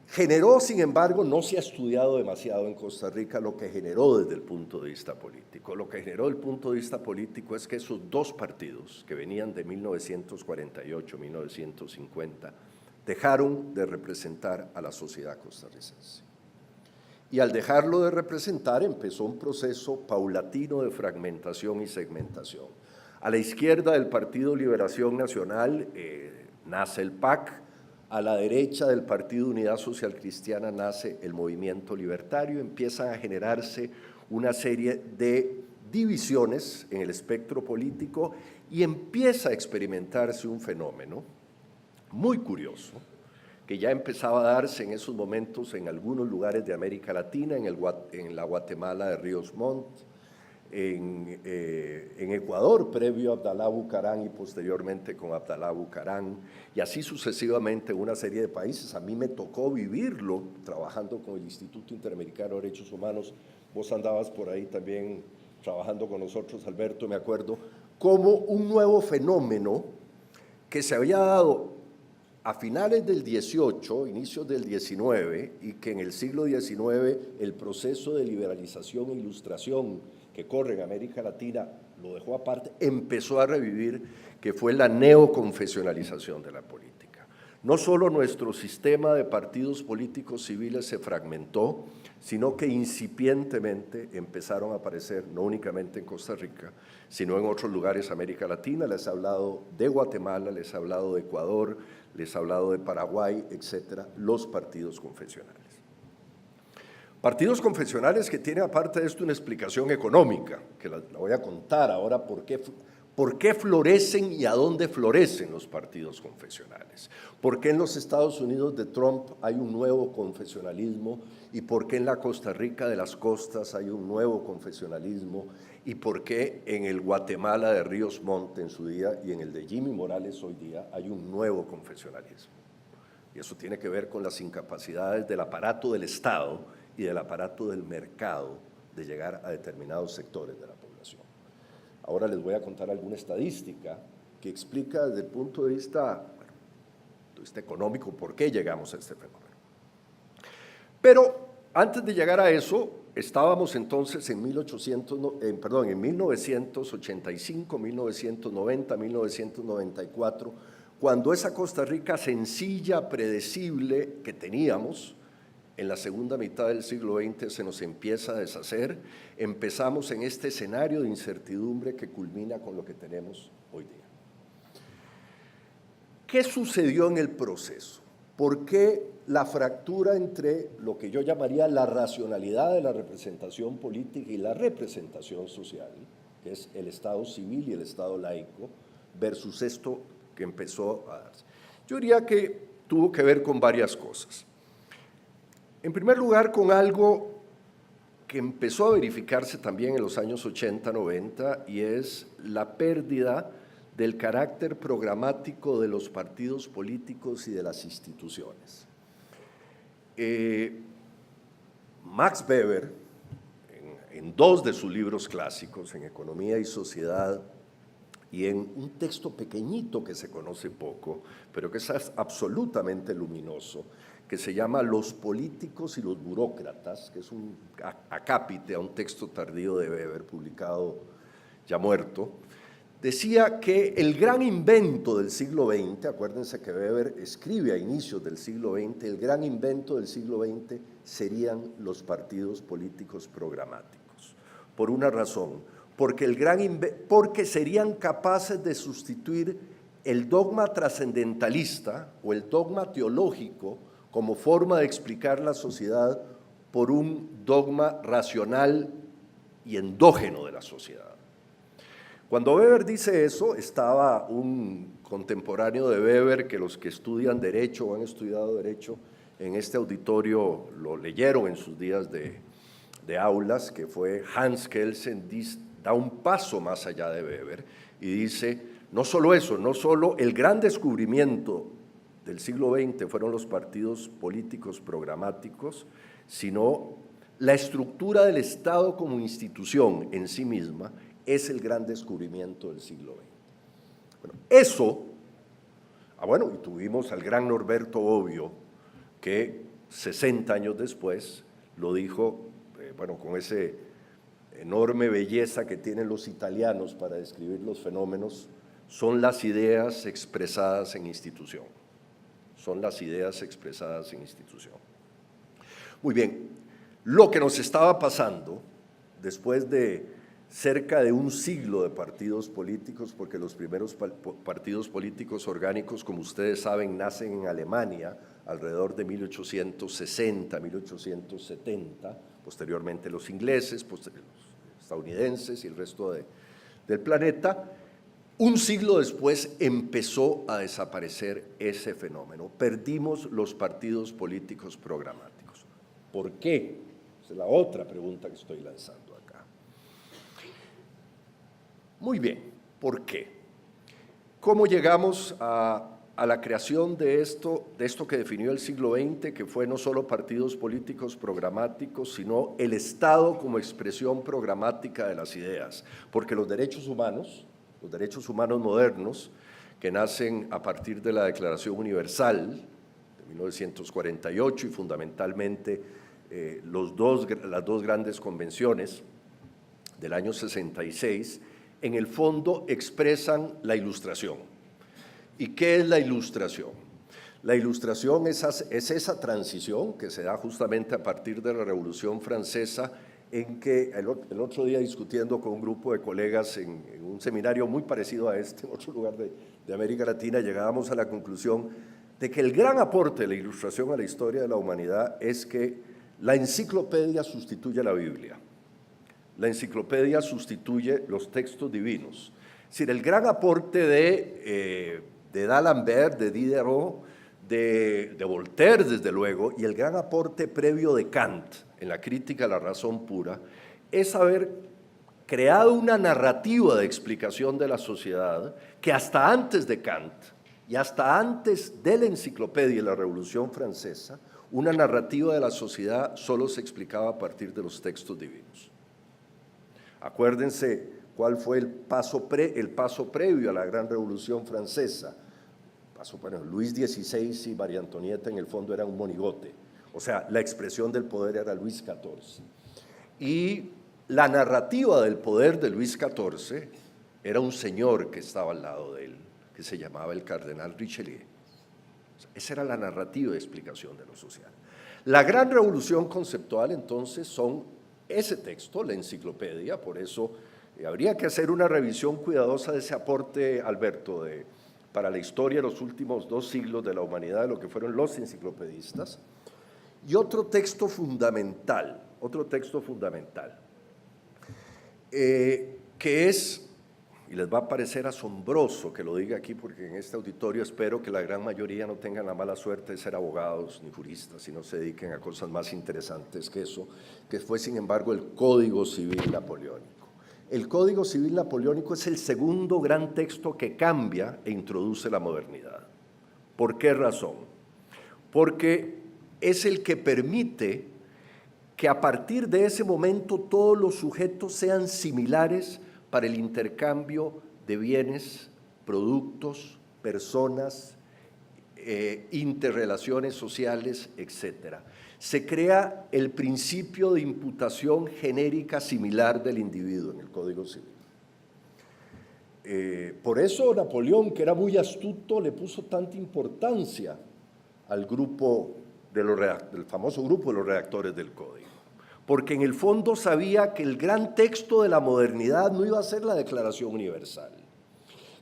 Generó, sin embargo, no se ha estudiado demasiado en Costa Rica lo que generó desde el punto de vista político. Lo que generó desde el punto de vista político es que esos dos partidos que venían de 1948, 1950, dejaron de representar a la sociedad costarricense. Y al dejarlo de representar empezó un proceso paulatino de fragmentación y segmentación. A la izquierda del Partido Liberación Nacional nace el PAC, a la derecha del Partido Unidad Social Cristiana nace el Movimiento Libertario, empiezan a generarse una serie de divisiones en el espectro político y empieza a experimentarse un fenómeno muy curioso que ya empezaba a darse en esos momentos en algunos lugares de América Latina, en la Guatemala de Ríos Montt, en Ecuador, previo a Abdalá Bucarán y posteriormente con Abdalá Bucarán, y así sucesivamente en una serie de países. A mí me tocó vivirlo trabajando con el Instituto Interamericano de Derechos Humanos. Vos andabas por ahí también trabajando con nosotros, Alberto, me acuerdo, como un nuevo fenómeno que se había dado a finales del 18, inicios del 19, y que en el siglo XIX el proceso de liberalización e ilustración que corre en América Latina lo dejó aparte, empezó a revivir, que fue la neoconfesionalización de la política. no solo nuestro sistema de partidos políticos civiles se fragmentó, sino que incipientemente empezaron a aparecer, no únicamente en Costa Rica, sino en otros lugares de América Latina. Les he hablado de Guatemala, les he hablado de Ecuador, les he hablado de Paraguay, etcétera, los partidos confesionales. Partidos confesionales que tienen aparte de esto una explicación económica, que la voy a contar ahora por qué florecen y a dónde florecen los partidos confesionales. ¿Por qué en los Estados Unidos de Trump hay un nuevo confesionalismo? ¿Y por qué en la Costa Rica de las Costas hay un nuevo confesionalismo? ¿Y por qué en el Guatemala de Ríos Montt en su día y en el de Jimmy Morales hoy día hay un nuevo confesionalismo? Y eso tiene que ver con las incapacidades del aparato del Estado y del aparato del mercado de llegar a determinados sectores de la población. Ahora les voy a contar alguna estadística que explica desde el punto de vista económico por qué llegamos a este fenómeno. Pero antes de llegar a eso, estábamos entonces en 1985, 1990, 1994, cuando esa Costa Rica sencilla, predecible que teníamos, en la segunda mitad del siglo XX se nos empieza a deshacer, empezamos en este escenario de incertidumbre que culmina con lo que tenemos hoy día. ¿Qué sucedió en el proceso? ¿Por qué la fractura entre lo que yo llamaría la racionalidad de la representación política y la representación social, que es el Estado civil y el Estado laico, versus esto que empezó a darse? Yo diría que tuvo que ver con varias cosas. En primer lugar, con algo que empezó a verificarse también en los años 80, 90, y es la pérdida del carácter programático de los partidos políticos y de las instituciones. Max Weber, en dos de sus libros clásicos, en Economía y Sociedad, y en un texto pequeñito que se conoce poco, pero que es absolutamente luminoso, que se llama Los políticos y los burócratas, que es un acápite a un texto tardío de Weber, publicado ya muerto, decía que el gran invento del siglo XX, acuérdense que Weber escribe a inicios del siglo XX, el gran invento del siglo XX serían los partidos políticos programáticos, por una razón, porque serían capaces de sustituir el dogma trascendentalista o el dogma teológico como forma de explicar la sociedad por un dogma racional y endógeno de la sociedad. Cuando Weber dice eso, estaba un contemporáneo de Weber, que los que estudian Derecho o han estudiado Derecho en este auditorio lo leyeron en sus días de aulas, que fue Hans Kelsen, da un paso más allá de Weber y dice, no solo eso, no solo el gran descubrimiento del siglo XX fueron los partidos políticos programáticos, sino la estructura del Estado como institución en sí misma es el gran descubrimiento del siglo XX. Bueno, eso, y tuvimos al gran Norberto Bobbio, que 60 años después lo dijo, con ese enorme belleza que tienen los italianos para describir los fenómenos, son las ideas expresadas en institución. Son las ideas expresadas en institución. Muy bien, lo que nos estaba pasando después de cerca de un siglo de partidos políticos, porque los primeros partidos políticos orgánicos, como ustedes saben, nacen en Alemania alrededor de 1860, 1870, posteriormente los ingleses, los estadounidenses y el resto del planeta. Un siglo después empezó a desaparecer ese fenómeno. Perdimos los partidos políticos programáticos. ¿Por qué? Esa es la otra pregunta que estoy lanzando acá. Muy bien, ¿por qué? ¿Cómo llegamos a la creación de esto que definió el siglo XX, que fue no solo partidos políticos programáticos, sino el Estado como expresión programática de las ideas? Porque los derechos humanos modernos, que nacen a partir de la Declaración Universal de 1948 y fundamentalmente las dos grandes convenciones del año 66, en el fondo expresan la Ilustración. ¿Y qué es la Ilustración? La Ilustración es esa transición que se da justamente a partir de la Revolución Francesa, en que el otro día discutiendo con un grupo de colegas en un seminario muy parecido a este, en otro lugar de América Latina, llegábamos a la conclusión de que el gran aporte de la Ilustración a la historia de la humanidad es que la enciclopedia sustituye a la Biblia. La enciclopedia sustituye los textos divinos. Es decir, el gran aporte de D'Alembert, de Diderot, de Voltaire, desde luego, y el gran aporte previo de Kant en la crítica a la razón pura, es haber creado una narrativa de explicación de la sociedad que hasta antes de Kant y hasta antes de la enciclopedia y la Revolución Francesa, una narrativa de la sociedad solo se explicaba a partir de los textos divinos. Acuérdense cuál fue el paso previo a la Gran Revolución Francesa. Bueno, Luis XVI y María Antonieta en el fondo eran un monigote, o sea, la expresión del poder era Luis XIV. Y la narrativa del poder de Luis XIV era un señor que estaba al lado de él, que se llamaba el cardenal Richelieu. Esa era la narrativa de explicación de lo social. La gran revolución conceptual, entonces, son ese texto, la enciclopedia, por eso habría que hacer una revisión cuidadosa de ese aporte, Alberto, para la historia de los últimos 2 siglos de la humanidad, de lo que fueron los enciclopedistas. Y otro texto fundamental, que es, y les va a parecer asombroso que lo diga aquí, porque en este auditorio espero que la gran mayoría no tengan la mala suerte de ser abogados ni juristas y no se dediquen a cosas más interesantes que eso, que fue sin embargo el Código Civil Napoleónico. El Código Civil Napoleónico es el segundo gran texto que cambia e introduce la modernidad. ¿Por qué razón? Porque es el que permite que a partir de ese momento todos los sujetos sean similares para el intercambio de bienes, productos, personas, interrelaciones sociales, etc. Se crea el principio de imputación genérica similar del individuo en el Código Civil. Por eso Napoleón, que era muy astuto, le puso tanta importancia al grupo del famoso grupo de los redactores del Código, porque en el fondo sabía que el gran texto de la modernidad no iba a ser la Declaración Universal,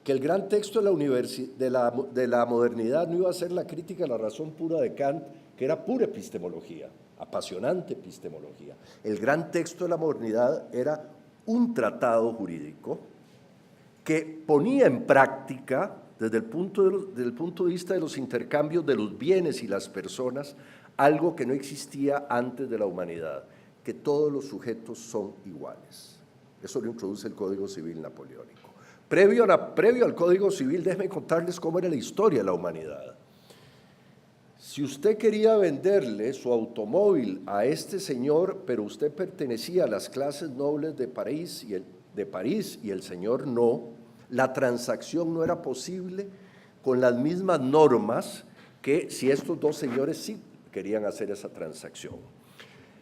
que el gran texto de la modernidad no iba a ser la crítica a la razón pura de Kant, que era pura epistemología, apasionante epistemología. El gran texto de la modernidad era un tratado jurídico que ponía en práctica, desde el punto de vista de los intercambios de los bienes y las personas, algo que no existía antes de la humanidad, que todos los sujetos son iguales. Eso lo introduce el Código Civil Napoleónico. Previo al Código Civil, déjenme contarles cómo era la historia de la humanidad. Si usted quería venderle su automóvil a este señor, pero usted pertenecía a las clases nobles de París y el señor no, la transacción no era posible con las mismas normas que si estos 2 señores sí querían hacer esa transacción.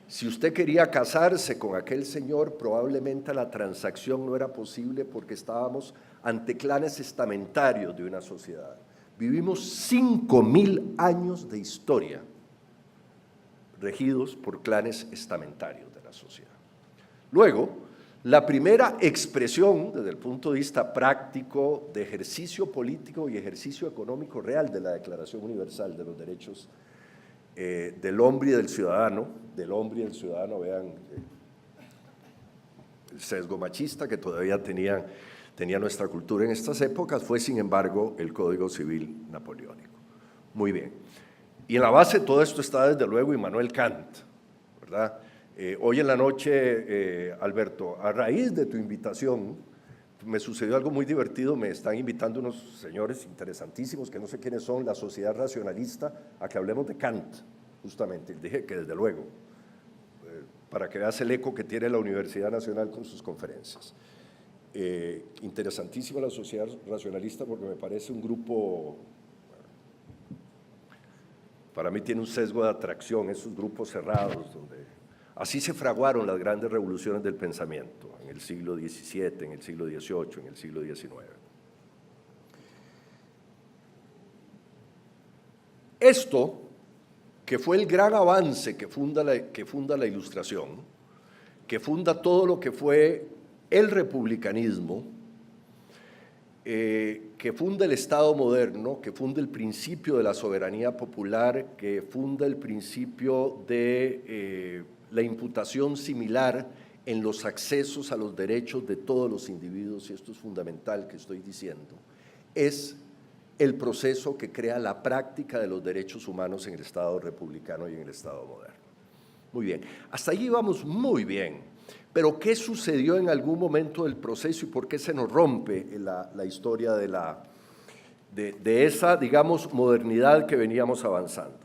Si usted quería casarse con aquel señor, probablemente la transacción no era posible porque estábamos ante clanes estamentarios de una sociedad. Vivimos 5.000 años de historia regidos por clanes estamentarios de la sociedad. Luego, la primera expresión desde el punto de vista práctico de ejercicio político y ejercicio económico real de la Declaración Universal de los Derechos del hombre y del ciudadano, vean el sesgo machista que todavía tenía nuestra cultura en estas épocas, fue sin embargo el Código Civil Napoleónico. Muy bien. Y en la base de todo esto está desde luego Immanuel Kant, ¿verdad? Hoy en la noche, Alberto, a raíz de tu invitación, me sucedió algo muy divertido, me están invitando unos señores interesantísimos, que no sé quiénes son, la Sociedad Racionalista, a que hablemos de Kant, justamente. Dije que desde luego, para que veas el eco que tiene la Universidad Nacional con sus conferencias. Interesantísima la Sociedad Racionalista porque me parece un grupo, para mí tiene un sesgo de atracción, esos grupos cerrados donde... Así se fraguaron las grandes revoluciones del pensamiento en el siglo XVII, en el siglo XVIII, en el siglo XIX. Esto, que fue el gran avance que funda la Ilustración, que funda todo lo que fue el republicanismo, que funda el Estado moderno, que funda el principio de la soberanía popular, que funda el principio de la imputación similar en los accesos a los derechos de todos los individuos, y esto es fundamental que estoy diciendo, es el proceso que crea la práctica de los derechos humanos en el Estado republicano y en el Estado moderno. Muy bien, hasta allí vamos muy bien, pero ¿qué sucedió en algún momento del proceso y por qué se nos rompe la historia de esa, digamos, modernidad que veníamos avanzando?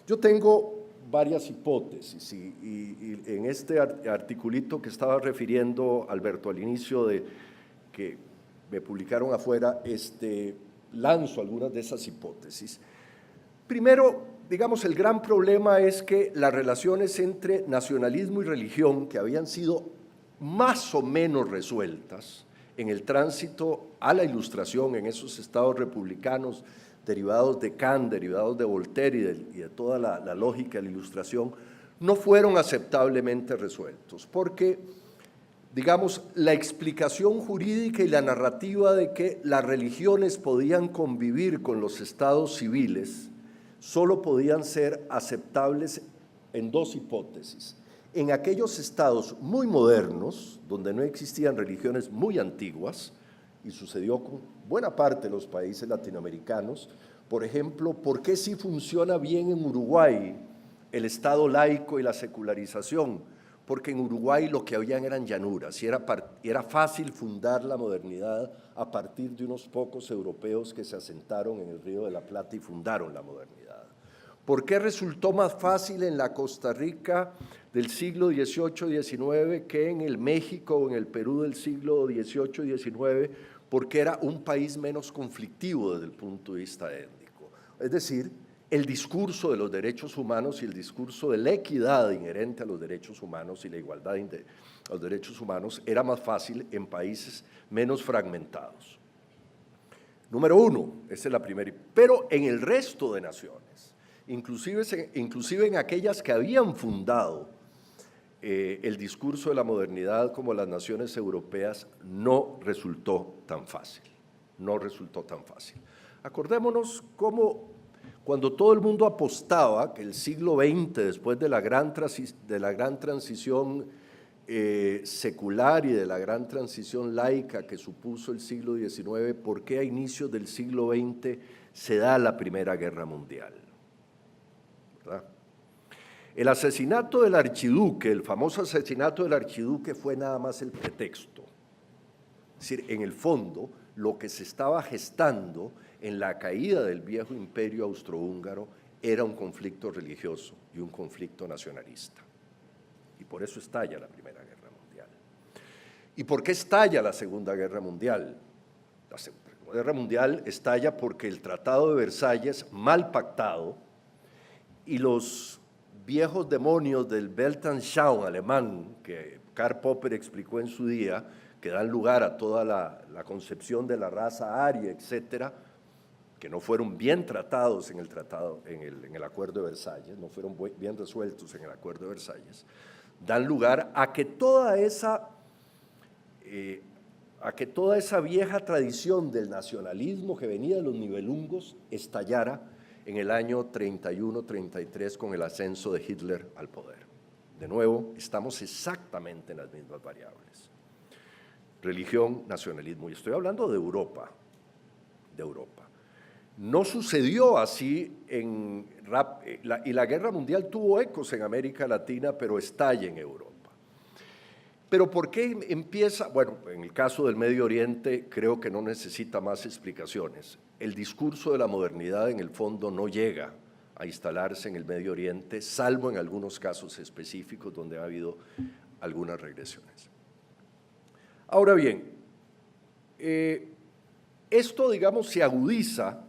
Yo tengo varias hipótesis y en este articulito que estaba refiriendo Alberto al inicio de que me publicaron afuera, lanzo algunas de esas hipótesis. Primero, digamos, el gran problema es que las relaciones entre nacionalismo y religión, que habían sido más o menos resueltas en el tránsito a la Ilustración, en esos estados republicanos derivados de Kant, derivados de Voltaire y de toda la lógica de la Ilustración, no fueron aceptablemente resueltos, porque, digamos, la explicación jurídica y la narrativa de que las religiones podían convivir con los estados civiles solo podían ser aceptables en dos hipótesis. En aquellos estados muy modernos, donde no existían religiones muy antiguas, y sucedió con buena parte de los países latinoamericanos. Por ejemplo, ¿por qué sí funciona bien en Uruguay el Estado laico y la secularización? Porque en Uruguay lo que habían eran llanuras y era fácil fundar la modernidad a partir de unos pocos europeos que se asentaron en el Río de la Plata y fundaron la modernidad. ¿Por qué resultó más fácil en la Costa Rica del siglo XVIII y XIX que en el México o en el Perú del siglo XVIII y XIX? Porque era un país menos conflictivo desde el punto de vista étnico. Es decir, el discurso de los derechos humanos y el discurso de la equidad inherente a los derechos humanos y la igualdad a los derechos humanos era más fácil en países menos fragmentados. Número uno, esa es la primera. Pero en el resto de naciones, inclusive en aquellas que habían fundado el discurso de la modernidad como las naciones europeas, no resultó tan fácil, no resultó tan fácil. Acordémonos cómo cuando todo el mundo apostaba que el siglo XX, después de la gran transición secular y de la gran transición laica que supuso el siglo XIX, ¿por qué a inicios del siglo XX se da la Primera Guerra Mundial? ¿Verdad? El asesinato del archiduque, el famoso asesinato del archiduque, fue nada más el pretexto. Es decir, en el fondo, lo que se estaba gestando en la caída del viejo imperio austrohúngaro era un conflicto religioso y un conflicto nacionalista. Y por eso estalla la Primera Guerra Mundial. ¿Y por qué estalla la Segunda Guerra Mundial? La Segunda Guerra Mundial estalla porque el Tratado de Versalles, mal pactado, y los viejos demonios del Weltanschauung alemán, que Karl Popper explicó en su día, que dan lugar a toda la concepción de la raza aria, etcétera, que no fueron bien tratados en el Acuerdo de Versalles, no fueron bien resueltos en el Acuerdo de Versalles, dan lugar a que toda esa vieja tradición del nacionalismo que venía de los nivelungos estallara en el año 31-33 con el ascenso de Hitler al poder. De nuevo, estamos exactamente en las mismas variables. Religión, nacionalismo, y estoy hablando de Europa, No sucedió así y la guerra mundial tuvo ecos en América Latina, pero estalla en Europa. Pero ¿por qué empieza? Bueno, en el caso del Medio Oriente creo que no necesita más explicaciones. El discurso de la modernidad en el fondo no llega a instalarse en el Medio Oriente, salvo en algunos casos específicos donde ha habido algunas regresiones. Ahora bien, esto, digamos, se agudiza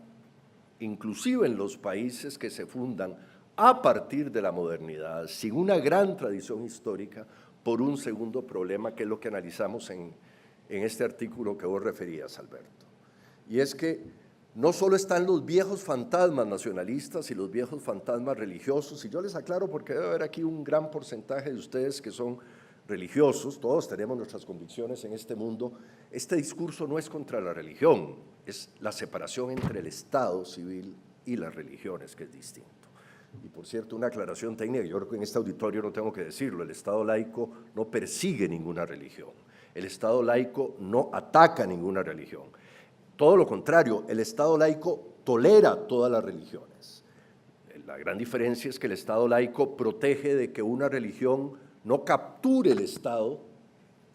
inclusive en los países que se fundan a partir de la modernidad, sin una gran tradición histórica, por un segundo problema, que es lo que analizamos en este artículo que vos referías, Alberto. Y es que no solo están los viejos fantasmas nacionalistas y los viejos fantasmas religiosos, y yo les aclaro porque debe haber aquí un gran porcentaje de ustedes que son religiosos, todos tenemos nuestras convicciones en este mundo. Este discurso no es contra la religión, es la separación entre el Estado civil y las religiones, que es distinto. Y por cierto, una aclaración técnica, yo creo que en este auditorio no tengo que decirlo, el Estado laico no persigue ninguna religión, el Estado laico no ataca ninguna religión. Todo lo contrario, el Estado laico tolera todas las religiones. La gran diferencia es que el Estado laico protege de que una religión no capture el Estado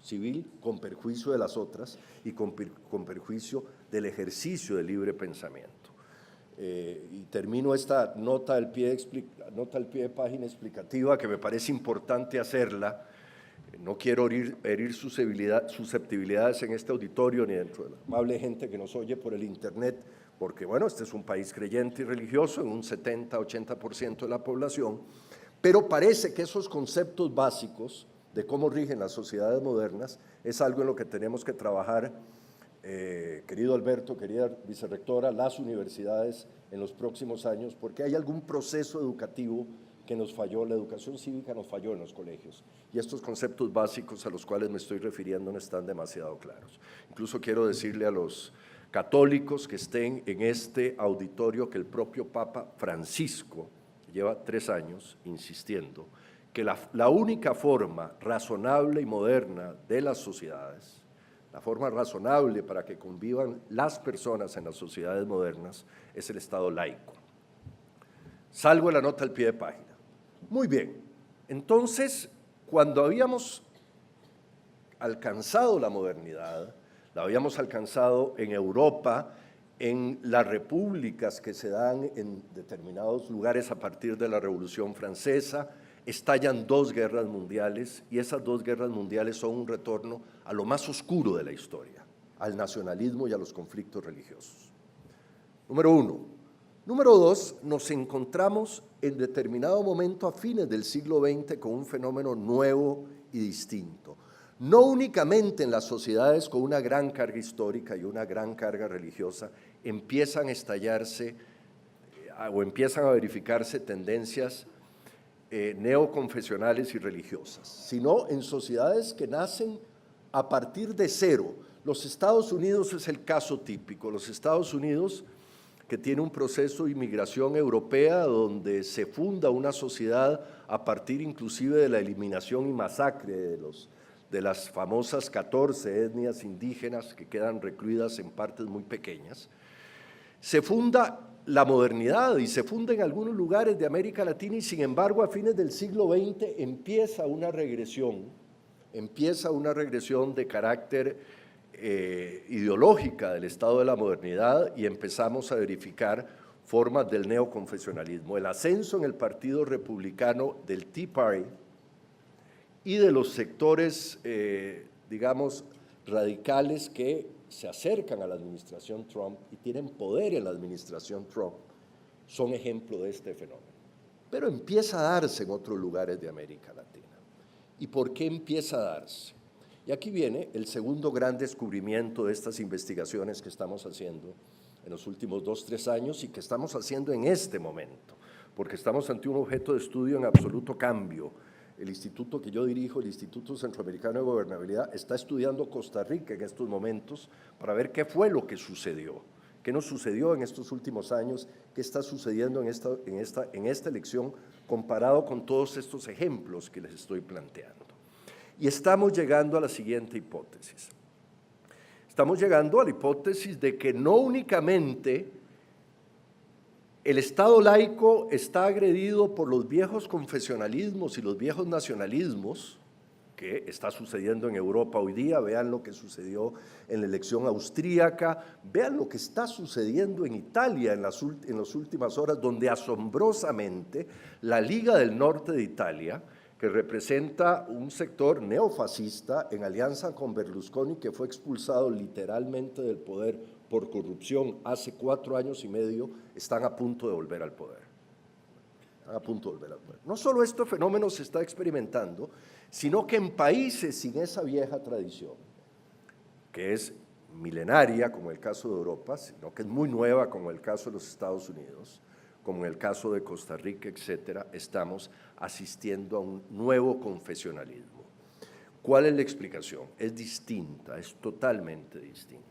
civil con perjuicio de las otras y con perjuicio del ejercicio del libre pensamiento. Y termino esta nota al pie de página explicativa, que me parece importante hacerla. No quiero herir susceptibilidades en este auditorio ni dentro de la amable gente que nos oye por el internet, porque bueno, este es un país creyente y religioso en un 70-80% de la población, pero parece que esos conceptos básicos de cómo rigen las sociedades modernas es algo en lo que tenemos que trabajar, querido Alberto, querida vicerrectora, las universidades en los próximos años, porque hay algún proceso educativo que nos falló, la educación cívica nos falló en los colegios, y estos conceptos básicos a los cuales me estoy refiriendo no están demasiado claros. Incluso quiero decirle a los católicos que estén en este auditorio que el propio Papa Francisco lleva 3 años insistiendo que la única forma razonable y moderna de las sociedades, la forma razonable para que convivan las personas en las sociedades modernas, es el Estado laico. Salgo de la nota al pie de página. Muy bien, entonces, cuando habíamos alcanzado la modernidad, la habíamos alcanzado en Europa, en las repúblicas que se dan en determinados lugares a partir de la Revolución Francesa, estallan 2 guerras mundiales, y esas 2 guerras mundiales son un retorno a lo más oscuro de la historia, al nacionalismo y a los conflictos religiosos. Número 1. Número 2, nos encontramos en determinado momento a fines del siglo XX con un fenómeno nuevo y distinto. No únicamente en las sociedades con una gran carga histórica y una gran carga religiosa empiezan a estallarse o empiezan a verificarse tendencias neoconfesionales y religiosas, sino en sociedades que nacen a partir de cero. Los Estados Unidos es el caso típico. Los Estados Unidos, que tiene un proceso de inmigración europea donde se funda una sociedad a partir inclusive de la eliminación y masacre de las famosas 14 etnias indígenas que quedan recluidas en partes muy pequeñas. Se funda la modernidad y se funda en algunos lugares de América Latina, y sin embargo a fines del siglo XX empieza una regresión de carácter ideológica del estado de la modernidad, y empezamos a verificar formas del neoconfesionalismo, el ascenso en el Partido Republicano del Tea Party y de los sectores, digamos, radicales que se acercan a la administración Trump y tienen poder en la administración Trump, son ejemplo de este fenómeno. Pero empieza a darse en otros lugares de América Latina. ¿Y por qué empieza a darse? Y aquí viene el segundo gran descubrimiento de estas investigaciones que estamos haciendo en los últimos 2-3 años y que estamos haciendo en este momento, porque estamos ante un objeto de estudio en absoluto cambio. El instituto que yo dirijo, el Instituto Centroamericano de Gobernabilidad, está estudiando Costa Rica en estos momentos para ver qué fue lo que sucedió, qué nos sucedió en estos últimos años, qué está sucediendo en esta elección comparado con todos estos ejemplos que les estoy planteando. Y estamos llegando a la siguiente hipótesis. Estamos llegando a la hipótesis de que no únicamente el Estado laico está agredido por los viejos confesionalismos y los viejos nacionalismos, que está sucediendo en Europa hoy día. Vean lo que sucedió en la elección austríaca, vean lo que está sucediendo en Italia en las últimas horas, donde asombrosamente la Liga del Norte de Italia, que representa un sector neofascista en alianza con Berlusconi, que fue expulsado literalmente del poder por corrupción hace 4 años y medio, están a punto de volver al poder. No solo este fenómeno se está experimentando, sino que en países sin esa vieja tradición, que es milenaria, como el caso de Europa, sino que es muy nueva, como el caso de los Estados Unidos, como en el caso de Costa Rica, etcétera, estamos asistiendo a un nuevo confesionalismo. ¿Cuál es la explicación? Es distinta, es totalmente distinta.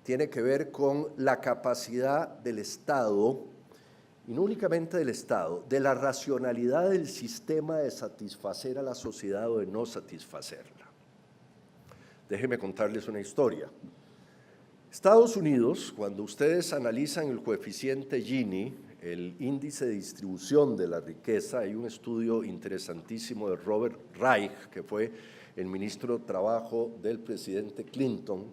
Tiene que ver con la capacidad del Estado, y no únicamente del Estado, de la racionalidad del sistema de satisfacer a la sociedad o de no satisfacerla. Déjenme contarles una historia. Estados Unidos, cuando ustedes analizan el coeficiente Gini, el índice de distribución de la riqueza, hay un estudio interesantísimo de Robert Reich, que fue el ministro de Trabajo del presidente Clinton.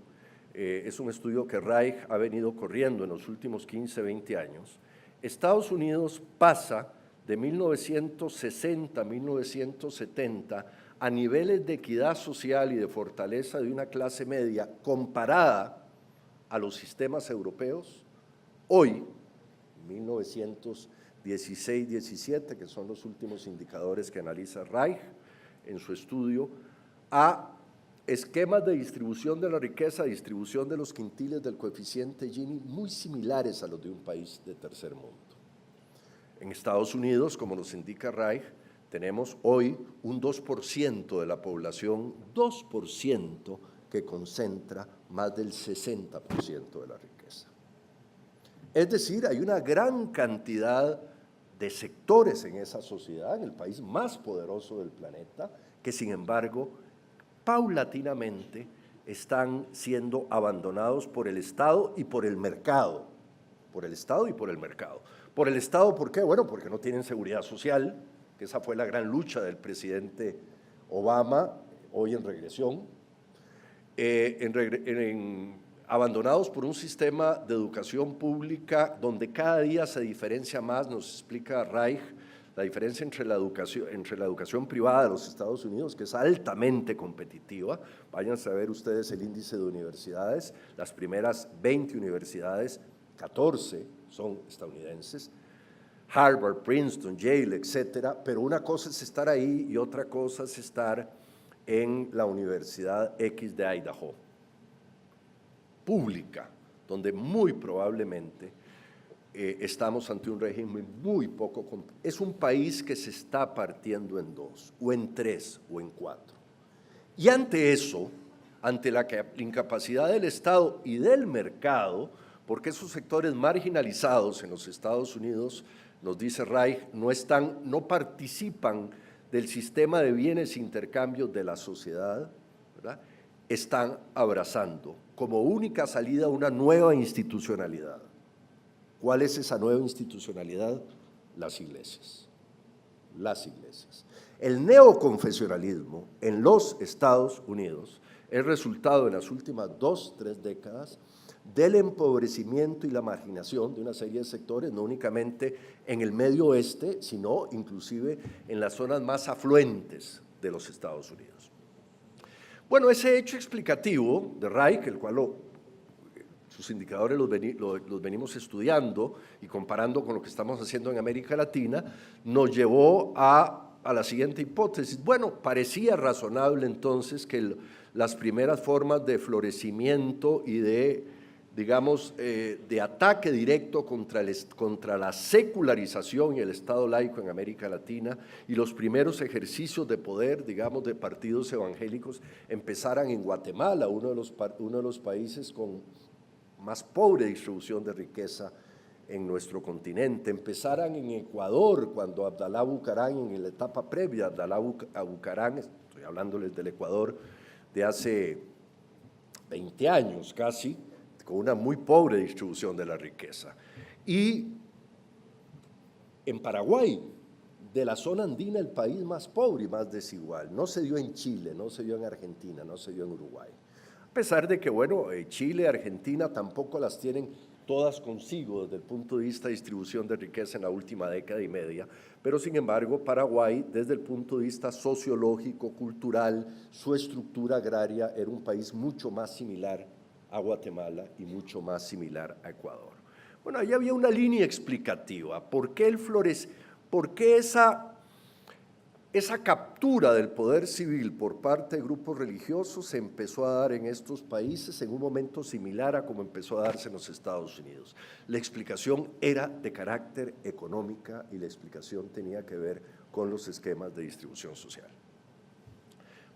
Es un estudio que Reich ha venido corriendo en los últimos 15, 20 años. Estados Unidos pasa de 1960 a 1970 a niveles de equidad social y de fortaleza de una clase media comparada a los sistemas europeos, hoy, 1916-17, que son los últimos indicadores que analiza Reich en su estudio, a esquemas de distribución de la riqueza, distribución de los quintiles del coeficiente Gini muy similares a los de un país de tercer mundo. En Estados Unidos, como nos indica Reich, tenemos hoy un 2% de la población, 2% que concentra más del 60% de la riqueza. Es decir, hay una gran cantidad de sectores en esa sociedad, en el país más poderoso del planeta, que sin embargo, paulatinamente están siendo abandonados por el Estado y por el mercado. Por el Estado y por el mercado. Por el Estado, ¿por qué? Bueno, porque no tienen seguridad social, que esa fue la gran lucha del presidente Obama, hoy en regresión. Abandonados por un sistema de educación pública donde cada día se diferencia más, nos explica Reich, la diferencia entre la educación privada de los Estados Unidos, que es altamente competitiva. Váyanse a ver ustedes el índice de universidades, las primeras 20 universidades, 14 son estadounidenses, Harvard, Princeton, Yale, etcétera, pero una cosa es estar ahí y otra cosa es estar en la Universidad X de Idaho, pública, donde muy probablemente estamos ante un régimen muy poco... Es un país que se está partiendo en dos, o en tres, o en cuatro. Y ante eso, ante la incapacidad del Estado y del mercado, porque esos sectores marginalizados en los Estados Unidos, nos dice Reich, no participan del sistema de bienes e intercambios de la sociedad, ¿verdad? Están abrazando como única salida una nueva institucionalidad. ¿Cuál es esa nueva institucionalidad? Las iglesias. Las iglesias. El neoconfesionalismo en los Estados Unidos es resultado en las últimas 2, 3 décadas del empobrecimiento y la marginación de una serie de sectores, no únicamente en el medio oeste, sino inclusive en las zonas más afluentes de los Estados Unidos. Bueno, ese hecho explicativo de Reich, el cual sus indicadores los venimos estudiando y comparando con lo que estamos haciendo en América Latina, nos llevó a la siguiente hipótesis. Bueno, parecía razonable entonces que las primeras formas de florecimiento y de, digamos, de ataque directo contra la secularización y el Estado laico en América Latina y los primeros ejercicios de poder, digamos, de partidos evangélicos empezaran en Guatemala, uno de los países con más pobre distribución de riqueza en nuestro continente. Empezaran en Ecuador, cuando Abdalá Bucarán, en la etapa previa a Abdalá Bucarán, estoy hablándoles del Ecuador de hace 20 años casi, con una muy pobre distribución de la riqueza. Y en Paraguay, de la zona andina, el país más pobre y más desigual. No se dio en Chile, no se dio en Argentina, no se dio en Uruguay. A pesar de que, bueno, Chile, Argentina tampoco las tienen todas consigo desde el punto de vista de distribución de riqueza en la última década y media, pero sin embargo Paraguay, desde el punto de vista sociológico, cultural, su estructura agraria era un país mucho más similar a Guatemala y mucho más similar a Ecuador. Bueno, ahí había una línea explicativa. ¿Por qué esa esa captura del poder civil por parte de grupos religiosos se empezó a dar en estos países en un momento similar a como empezó a darse en los Estados Unidos. La explicación era de carácter económica y la explicación tenía que ver con los esquemas de distribución social.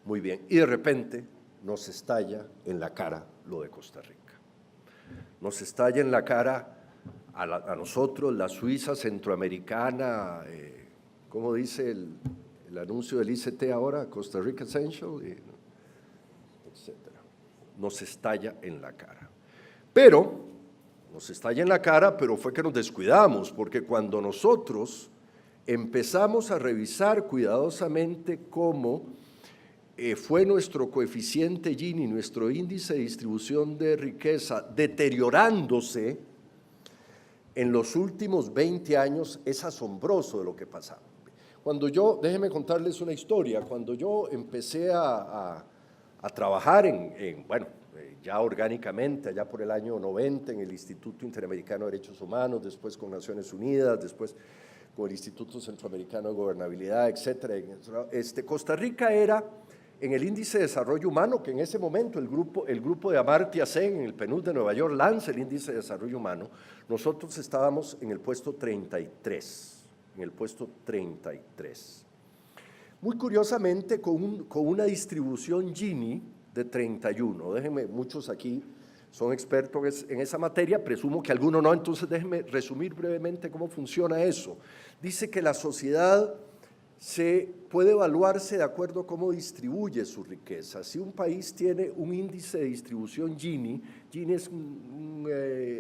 Muy bien, y de repente nos estalla en la cara lo de Costa Rica. Nos estalla en la cara a nosotros, la Suiza centroamericana, ¿cómo dice el anuncio del ICT ahora? Costa Rica Essential, etc. Nos estalla en la cara. Pero, nos estalla en la cara, pero fue que nos descuidamos, porque cuando nosotros empezamos a revisar cuidadosamente cómo fue nuestro coeficiente Gini, nuestro índice de distribución de riqueza, deteriorándose en los últimos 20 años, es asombroso de lo que pasaba. Cuando yo, déjenme contarles una historia, cuando yo empecé a trabajar ya orgánicamente, allá por el año 90, en el Instituto Interamericano de Derechos Humanos, después con Naciones Unidas, después con el Instituto Centroamericano de Gobernabilidad, etcétera. Costa Rica era, en el Índice de Desarrollo Humano, que en ese momento el grupo de Amartya Sen en el PNUD de Nueva York lanza el Índice de Desarrollo Humano, nosotros estábamos en el puesto 33. En el puesto 33. Muy curiosamente, con una distribución Gini de 31. Déjenme, muchos aquí son expertos en esa materia, presumo que algunos no, entonces déjenme resumir brevemente cómo funciona eso. Dice que la sociedad puede evaluarse de acuerdo a cómo distribuye su riqueza. Si un país tiene un índice de distribución Gini, Gini es un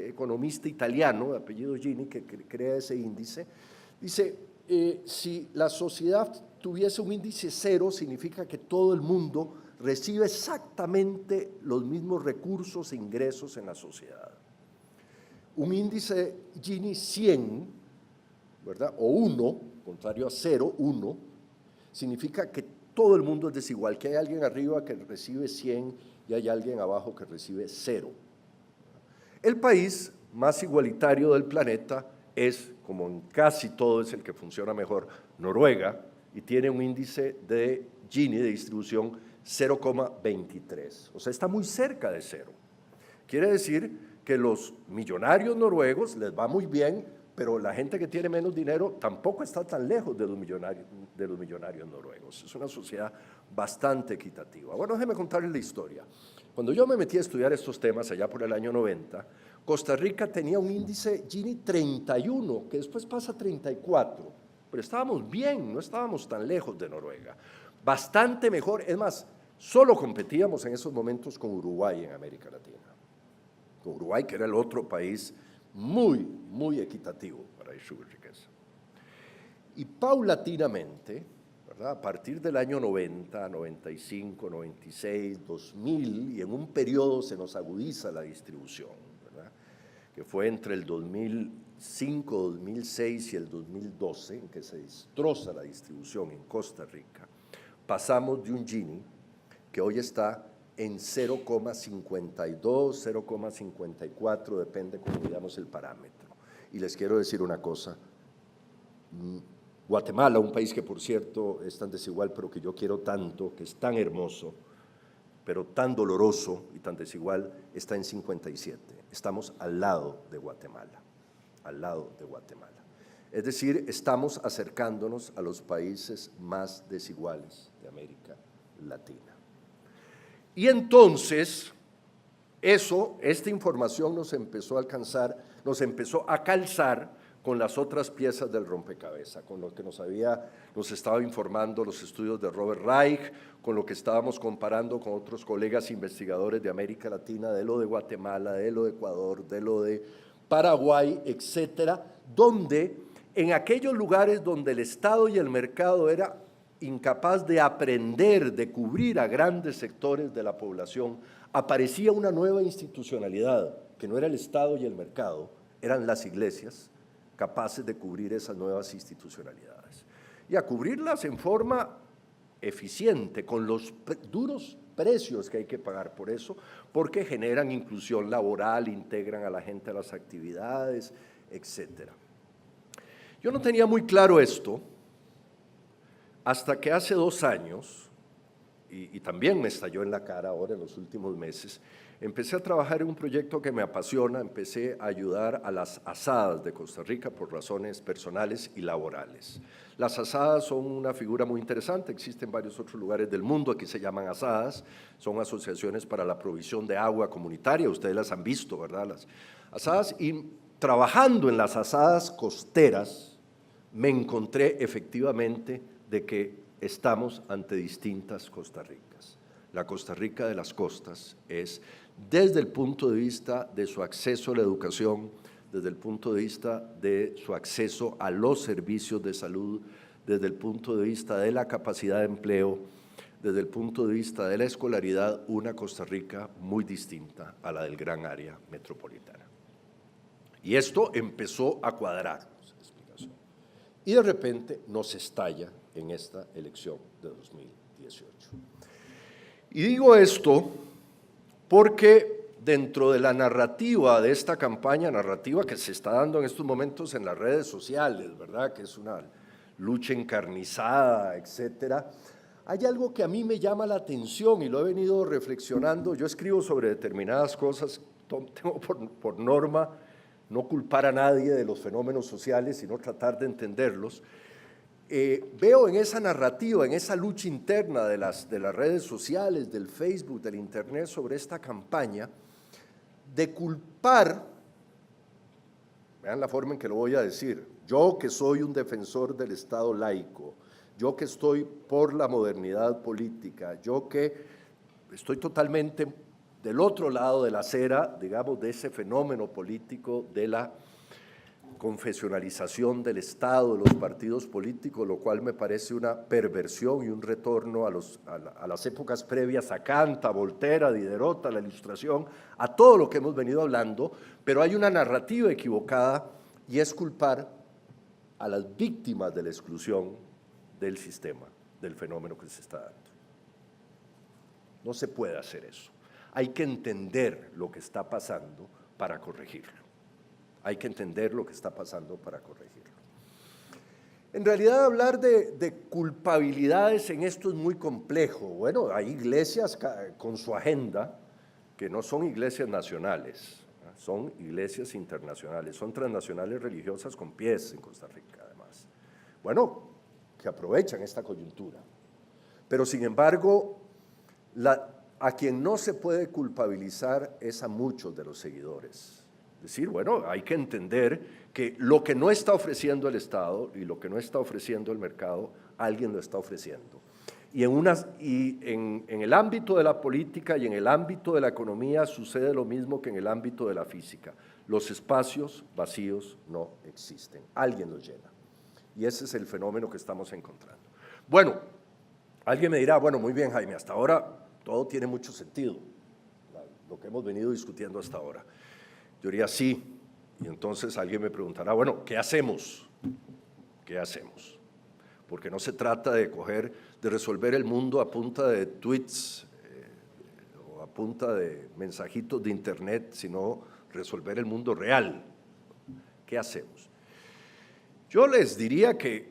economista italiano, de apellido Gini, que crea ese índice. Dice, si la sociedad tuviese un índice 0, significa que todo el mundo recibe exactamente los mismos recursos e ingresos en la sociedad. Un índice Gini 100, ¿verdad? O 1, contrario a 0, 1, significa que todo el mundo es desigual, que hay alguien arriba que recibe 100 y hay alguien abajo que recibe 0. El país más igualitario del planeta es, como en casi todo es el que funciona mejor, Noruega, y tiene un índice de Gini, de distribución, 0,23. O sea, está muy cerca de 0. Quiere decir que los millonarios noruegos les va muy bien, pero la gente que tiene menos dinero tampoco está tan lejos de los millonarios noruegos. Es una sociedad bastante equitativa. Bueno, déjenme contarles la historia. Cuando yo me metí a estudiar estos temas allá por el año 90, Costa Rica tenía un índice Gini 31, que después pasa a 34, pero estábamos bien, no estábamos tan lejos de Noruega. Bastante mejor, es más, solo competíamos en esos momentos con Uruguay en América Latina. Con Uruguay, que era el otro país muy, muy equitativo para distribuir riqueza. Y paulatinamente, ¿verdad? A partir del año 90, 95, 96, 2000, y en un periodo se nos agudiza la distribución, ¿verdad? Que fue entre el 2005, 2006 y el 2012, en que se destroza la distribución en Costa Rica, pasamos de un Gini que hoy está en 0,52, 0,54, depende cómo midamos el parámetro. Y les quiero decir una cosa, Guatemala, un país que por cierto es tan desigual, pero que yo quiero tanto, que es tan hermoso, pero tan doloroso y tan desigual, está en 57. Estamos al lado de Guatemala, al lado de Guatemala. Es decir, estamos acercándonos a los países más desiguales de América Latina. Y entonces, esta información nos empezó a alcanzar, nos empezó a calzar con las otras piezas del rompecabezas, con lo que nos estaba informando los estudios de Robert Reich, con lo que estábamos comparando con otros colegas investigadores de América Latina, de lo de Guatemala, de lo de Ecuador, de lo de Paraguay, etcétera, donde en aquellos lugares donde el Estado y el mercado era incapaz de aprender, de cubrir a grandes sectores de la población, aparecía una nueva institucionalidad, que no era el Estado y el mercado, eran las iglesias, capaces de cubrir esas nuevas institucionalidades. Y a cubrirlas en forma eficiente, con los duros precios que hay que pagar por eso, porque generan inclusión laboral, integran a la gente a las actividades, etc. Yo no tenía muy claro esto, Hasta que hace 2 años, y también me estalló en la cara ahora en los últimos meses, empecé a trabajar en un proyecto que me apasiona, empecé a ayudar a las asadas de Costa Rica por razones personales y laborales. Las asadas son una figura muy interesante, existen en varios otros lugares del mundo, aquí se llaman asadas, son asociaciones para la provisión de agua comunitaria, ustedes las han visto, ¿verdad? Las asadas, y trabajando en las asadas costeras, me encontré efectivamente de que estamos ante distintas Costa Ricas. La Costa Rica de las costas es, desde el punto de vista de su acceso a la educación, desde el punto de vista de su acceso a los servicios de salud, desde el punto de vista de la capacidad de empleo, desde el punto de vista de la escolaridad, una Costa Rica muy distinta a la del gran área metropolitana. Y esto empezó a cuadrar, y de repente nos estalla en esta elección de 2018. Y digo esto porque dentro de la narrativa de esta campaña, narrativa que se está dando en estos momentos en las redes sociales, ¿verdad?, que es una lucha encarnizada, etcétera, hay algo que a mí me llama la atención y lo he venido reflexionando. Yo escribo sobre determinadas cosas, tengo por norma no culpar a nadie de los fenómenos sociales, sino tratar de entenderlos. Veo en esa narrativa, en esa lucha interna de las redes sociales, del Facebook, del Internet sobre esta campaña, de culpar, vean la forma en que lo voy a decir, yo que soy un defensor del Estado laico, yo que estoy por la modernidad política, yo que estoy totalmente del otro lado de la acera, digamos, de ese fenómeno político de la confesionalización del Estado, de los partidos políticos, lo cual me parece una perversión y un retorno a las épocas previas a Kant, a Voltaire, a Diderot, a la Ilustración, a todo lo que hemos venido hablando, pero hay una narrativa equivocada y es culpar a las víctimas de la exclusión del sistema, del fenómeno que se está dando. No se puede hacer eso. Hay que entender lo que está pasando para corregirlo. Hay que entender lo que está pasando para corregirlo. En realidad, hablar de culpabilidades en esto es muy complejo. Bueno, hay iglesias con su agenda que no son iglesias nacionales, son iglesias internacionales, son transnacionales religiosas con pies en Costa Rica, además. Bueno, que aprovechan esta coyuntura. Pero, sin embargo, a quien no se puede culpabilizar es a muchos de los seguidores. Es decir, bueno, hay que entender que lo que no está ofreciendo el Estado y lo que no está ofreciendo el mercado, alguien lo está ofreciendo. Y en el ámbito de la política y en el ámbito de la economía sucede lo mismo que en el ámbito de la física. Los espacios vacíos no existen, alguien los llena. Y ese es el fenómeno que estamos encontrando. Bueno, alguien me dirá, bueno, muy bien, Jaime, hasta ahora todo tiene mucho sentido, lo que hemos venido discutiendo hasta ahora. Yo diría sí, y entonces alguien me preguntará, bueno, ¿qué hacemos? ¿Qué hacemos? Porque no se trata de resolver el mundo a punta de tweets o a punta de mensajitos de internet, sino resolver el mundo real. ¿Qué hacemos? Yo les diría que,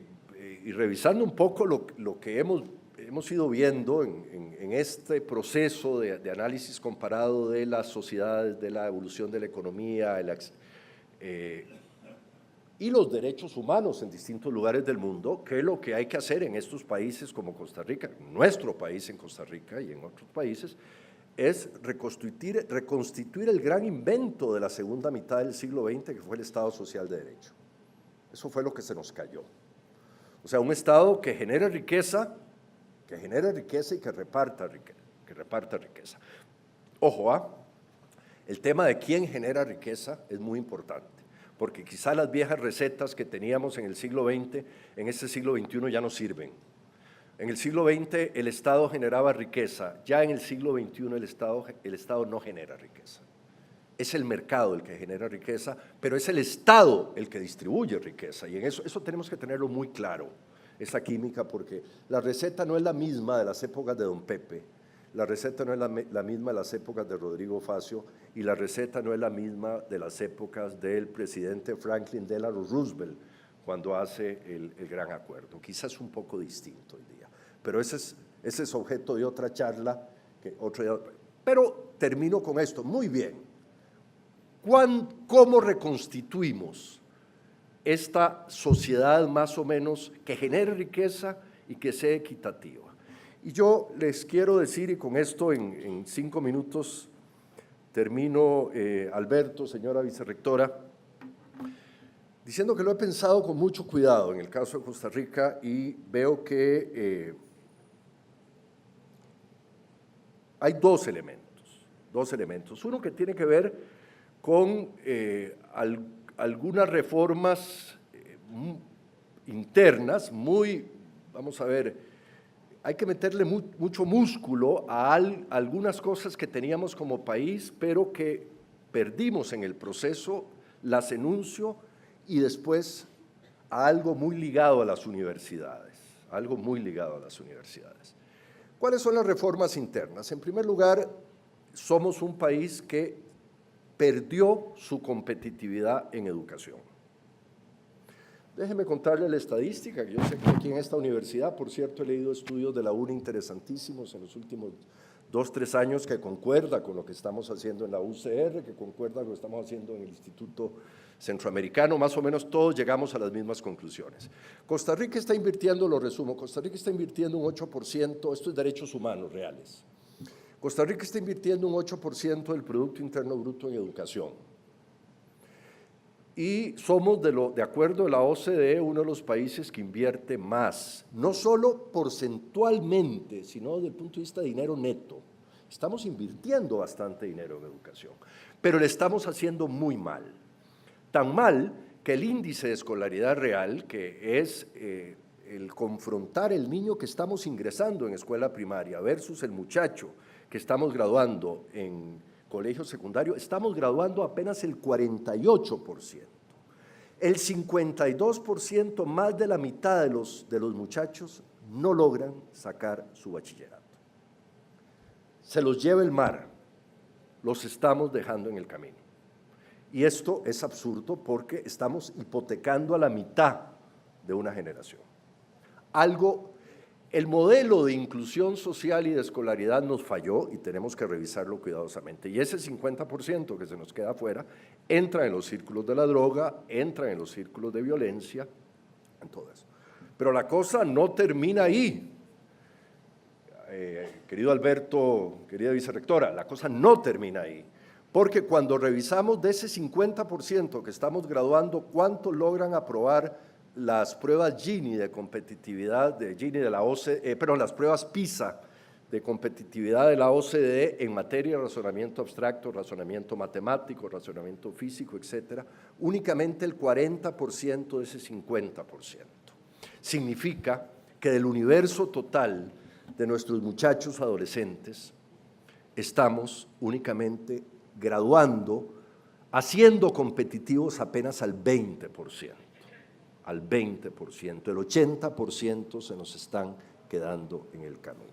y revisando un poco lo que hemos ido viendo en este proceso de análisis comparado de las sociedades, de la evolución de la economía y los derechos humanos en distintos lugares del mundo, que lo que hay que hacer en estos países como Costa Rica, nuestro país en Costa Rica y en otros países, es reconstituir el gran invento de la segunda mitad del siglo XX, que fue el Estado Social de Derecho. Eso fue lo que se nos cayó. O sea, un Estado que genere riqueza y que reparta riqueza. Ojo, el tema de quién genera riqueza es muy importante, porque quizá las viejas recetas que teníamos en el siglo XX, en este siglo XXI ya no sirven. En el siglo XX el Estado generaba riqueza, ya en el siglo XXI el Estado no genera riqueza. Es el mercado el que genera riqueza, pero es el Estado el que distribuye riqueza, y en eso tenemos que tenerlo muy claro, esa química, porque la receta no es la misma de las épocas de Don Pepe, la receta no es la misma de las épocas de Rodrigo Facio, y la receta no es la misma de las épocas del presidente Franklin Delano Roosevelt, cuando hace el gran acuerdo. Quizás un poco distinto hoy día, pero ese es objeto de otra charla. Pero termino con esto. Muy bien. ¿Cómo reconstituimos esta sociedad más o menos que genere riqueza y que sea equitativa? Y yo les quiero decir, y con esto en 5 minutos termino, Alberto, señora vicerrectora, diciendo que lo he pensado con mucho cuidado en el caso de Costa Rica y veo que hay dos elementos. Uno que tiene que ver con algunas reformas internas vamos a ver, hay que meterle mucho músculo a algunas cosas que teníamos como país, pero que perdimos en el proceso, las enuncio, y después a algo muy ligado a las universidades, ¿Cuáles son las reformas internas? En primer lugar, somos un país que perdió su competitividad en educación. Déjeme contarle la estadística, que yo sé que aquí en esta universidad, por cierto, he leído estudios de la UNE interesantísimos en los últimos 2-3 años que concuerda con lo que estamos haciendo en la UCR, que concuerda con lo que estamos haciendo en el Instituto Centroamericano, más o menos todos llegamos a las mismas conclusiones. Costa Rica está invirtiendo, lo resumo, Costa Rica está invirtiendo un 8%, esto es derechos humanos reales. Costa Rica está invirtiendo un 8% del Producto Interno Bruto en educación. Y somos, de acuerdo a la OCDE, uno de los países que invierte más, no solo porcentualmente, sino desde el punto de vista de dinero neto. Estamos invirtiendo bastante dinero en educación, pero le estamos haciendo muy mal. Tan mal que el índice de escolaridad real, que es el confrontar el niño que estamos ingresando en escuela primaria versus el muchacho que estamos graduando en colegio secundario, estamos graduando apenas el 48%. El 52%, más de la mitad de los muchachos, no logran sacar su bachillerato. Se los lleva el mar, los estamos dejando en el camino. Y esto es absurdo porque estamos hipotecando a la mitad de una generación. El modelo de inclusión social y de escolaridad nos falló y tenemos que revisarlo cuidadosamente. Y ese 50% que se nos queda afuera entra en los círculos de la droga, entra en los círculos de violencia, en todo eso. Pero la cosa no termina ahí. Querido Alberto, querida vicerrectora, la cosa no termina ahí. Porque cuando revisamos de ese 50% que estamos graduando, ¿cuántos logran aprobar las pruebas Gini de competitividad, las pruebas PISA de competitividad de la OCDE en materia de razonamiento abstracto, razonamiento matemático, razonamiento físico, etcétera? Únicamente el 40% de ese 50%. Significa que del universo total de nuestros muchachos adolescentes estamos únicamente graduando, haciendo competitivos apenas al 20%. Al 20%, el 80% se nos están quedando en el camino.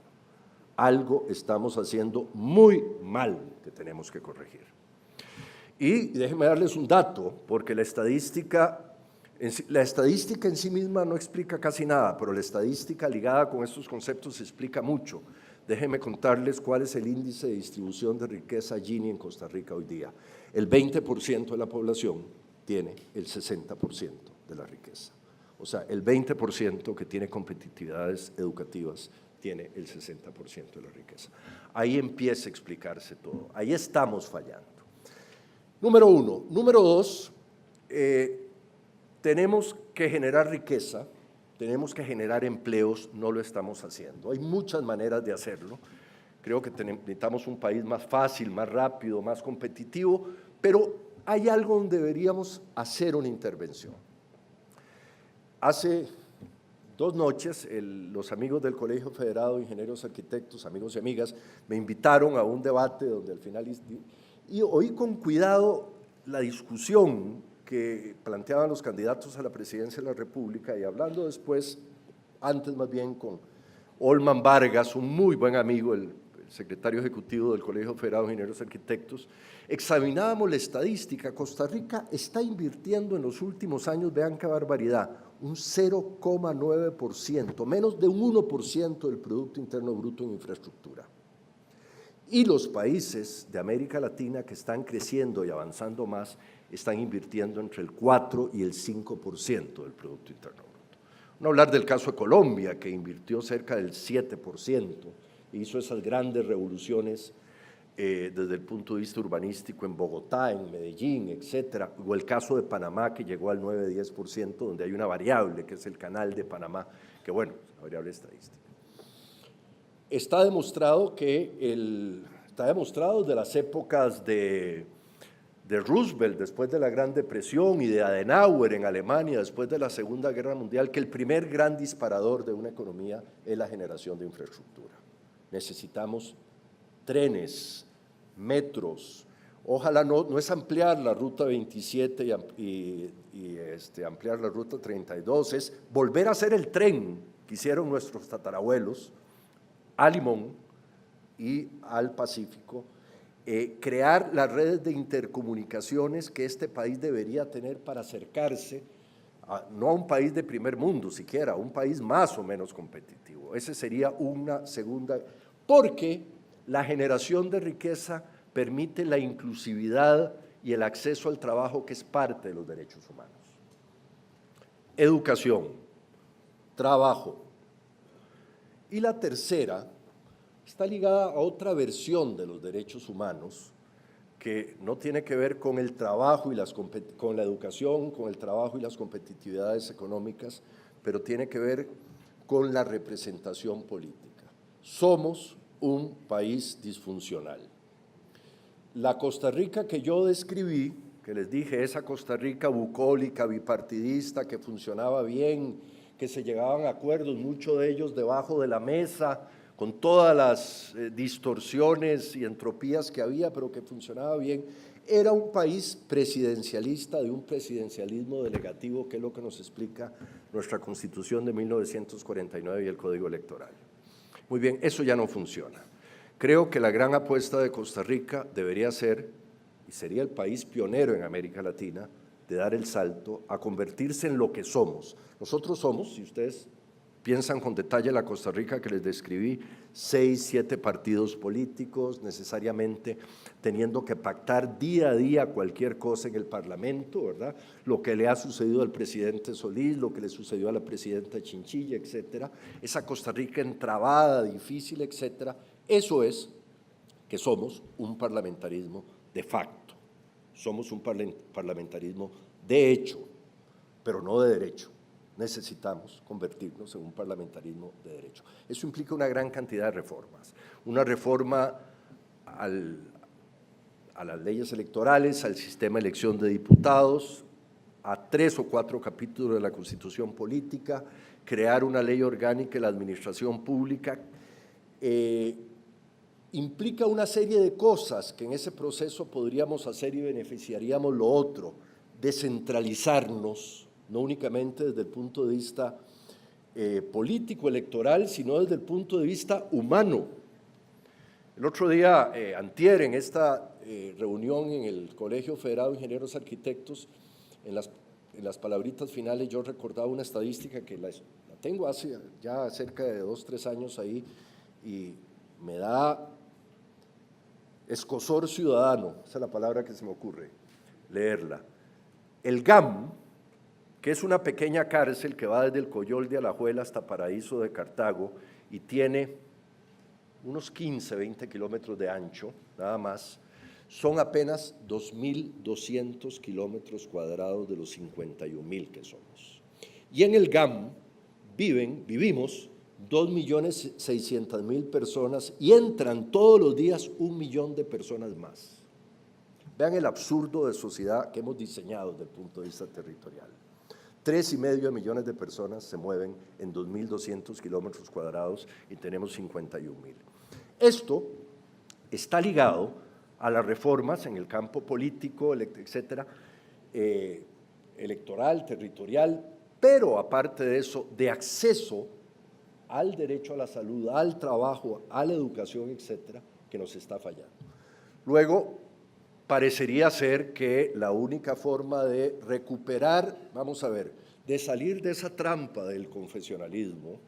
Algo estamos haciendo muy mal que tenemos que corregir. Y déjenme darles un dato, porque la estadística en sí misma no explica casi nada, pero la estadística ligada con estos conceptos explica mucho. Déjenme contarles cuál es el índice de distribución de riqueza Gini en Costa Rica hoy día. El 20% de la población tiene el 60% de la riqueza. O sea, el 20% que tiene competitividades educativas tiene el 60% de la riqueza. Ahí empieza a explicarse todo. Ahí estamos fallando. Número uno. Número dos, tenemos que generar riqueza, tenemos que generar empleos, no lo estamos haciendo. Hay muchas maneras de hacerlo. Creo que necesitamos un país más fácil, más rápido, más competitivo, pero hay algo donde deberíamos hacer una intervención. Hace 2 noches, los amigos del Colegio Federado de Ingenieros Arquitectos, amigos y amigas, me invitaron a un debate donde al final, y oí con cuidado la discusión que planteaban los candidatos a la presidencia de la República, y hablando después, antes más bien con Olman Vargas, un muy buen amigo, el secretario ejecutivo del Colegio Federado de Ingenieros Arquitectos, examinábamos la estadística. Costa Rica está invirtiendo en los últimos años, vean qué barbaridad, un 0,9%, menos de un 1% del Producto Interno Bruto en infraestructura. Y los países de América Latina que están creciendo y avanzando más, están invirtiendo entre el 4 y el 5% del Producto Interno Bruto. No hablar del caso de Colombia, que invirtió cerca del 7%, e hizo esas grandes revoluciones desde el punto de vista urbanístico en Bogotá, en Medellín, etcétera, o el caso de Panamá, que llegó al 9-10%, donde hay una variable, que es el canal de Panamá, que bueno, es una variable estadística. Está demostrado desde las épocas de Roosevelt, después de la Gran Depresión, y de Adenauer en Alemania, después de la Segunda Guerra Mundial, que el primer gran disparador de una economía es la generación de infraestructura. Necesitamos trenes, metros, ojalá no es ampliar la Ruta 27 y ampliar la Ruta 32, es volver a hacer el tren que hicieron nuestros tatarabuelos a Limón y al Pacífico, crear las redes de intercomunicaciones que este país debería tener para acercarse, no a un país de primer mundo siquiera, a un país más o menos competitivo. Ese sería una segunda, porque la generación de riqueza permite la inclusividad y el acceso al trabajo, que es parte de los derechos humanos. Educación, trabajo. Y la tercera está ligada a otra versión de los derechos humanos, que no tiene que ver con el trabajo y con la educación, con el trabajo y las competitividades económicas, pero tiene que ver con la representación política. Somos un país disfuncional. La Costa Rica que yo describí, que les dije, esa Costa Rica bucólica, bipartidista, que funcionaba bien, que se llegaban a acuerdos, muchos de ellos debajo de la mesa, con todas las distorsiones y entropías que había, pero que funcionaba bien, era un país presidencialista, de un presidencialismo delegativo, que es lo que nos explica nuestra Constitución de 1949 y el Código Electoral. Muy bien, eso ya no funciona. Creo que la gran apuesta de Costa Rica debería ser, y sería el país pionero en América Latina, de dar el salto a convertirse en lo que somos. Nosotros somos, si ustedes piensan con detalle la Costa Rica que les describí, 6, 7 partidos políticos, necesariamente teniendo que pactar día a día cualquier cosa en el Parlamento, ¿verdad? Lo que le ha sucedido al presidente Solís, lo que le sucedió a la presidenta Chinchilla, etcétera. Esa Costa Rica entrabada, difícil, etcétera. Eso es que somos un parlamentarismo de facto. Somos un parlamentarismo de hecho, pero no de derecho. Necesitamos convertirnos en un parlamentarismo de derecho. Eso implica una gran cantidad de reformas. Una reforma a las leyes electorales, al sistema de elección de diputados, a 3 o 4 capítulos de la Constitución Política, crear una ley orgánica de la administración pública. Implica una serie de cosas que en ese proceso podríamos hacer y beneficiaríamos lo otro, descentralizarnos, no únicamente desde el punto de vista político, electoral, sino desde el punto de vista humano. El otro día, antier, en esta reunión en el Colegio Federado de Ingenieros Arquitectos, en las palabritas finales yo recordaba una estadística que la tengo hace ya cerca de 2 o 3 años ahí, y me da escozor ciudadano, esa es la palabra que se me ocurre, leerla. El GAM, que es una pequeña cárcel que va desde el Coyol de Alajuela hasta Paraíso de Cartago y tiene unos 15, 20 kilómetros de ancho, nada más, son apenas 2.200 kilómetros cuadrados de los 51.000 que somos. Y en el GAM vivimos 2.600.000 personas y entran todos los días 1 millón de personas más. Vean el absurdo de sociedad que hemos diseñado desde el punto de vista territorial. 3,5 millones de personas se mueven en 2.200 kilómetros cuadrados y tenemos 51.000. Esto está ligado a las reformas en el campo político, etcétera, electoral, territorial, pero aparte de eso, de acceso al derecho a la salud, al trabajo, a la educación, etcétera, que nos está fallando. Luego, parecería ser que la única forma de recuperar, vamos a ver, de salir de esa trampa del confesionalismo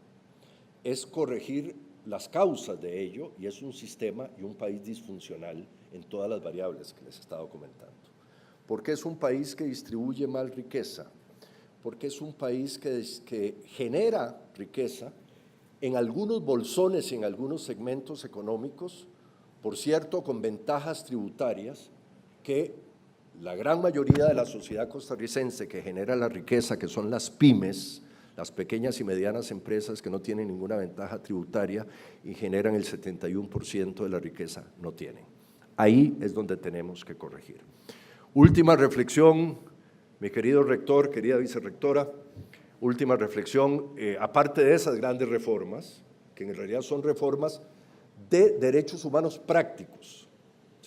es corregir las causas de ello, y es un sistema y un país disfuncional en todas las variables que les he estado comentando. Porque es un país que distribuye mal riqueza, porque es un país que genera riqueza en algunos bolsones y en algunos segmentos económicos, por cierto, con ventajas tributarias que la gran mayoría de la sociedad costarricense que genera la riqueza, que son las pymes, las pequeñas y medianas empresas que no tienen ninguna ventaja tributaria y generan el 71% de la riqueza, no tienen. Ahí es donde tenemos que corregir. Última reflexión, mi querido rector, querida vicerrectora, última reflexión, aparte de esas grandes reformas, que en realidad son reformas de derechos humanos prácticos.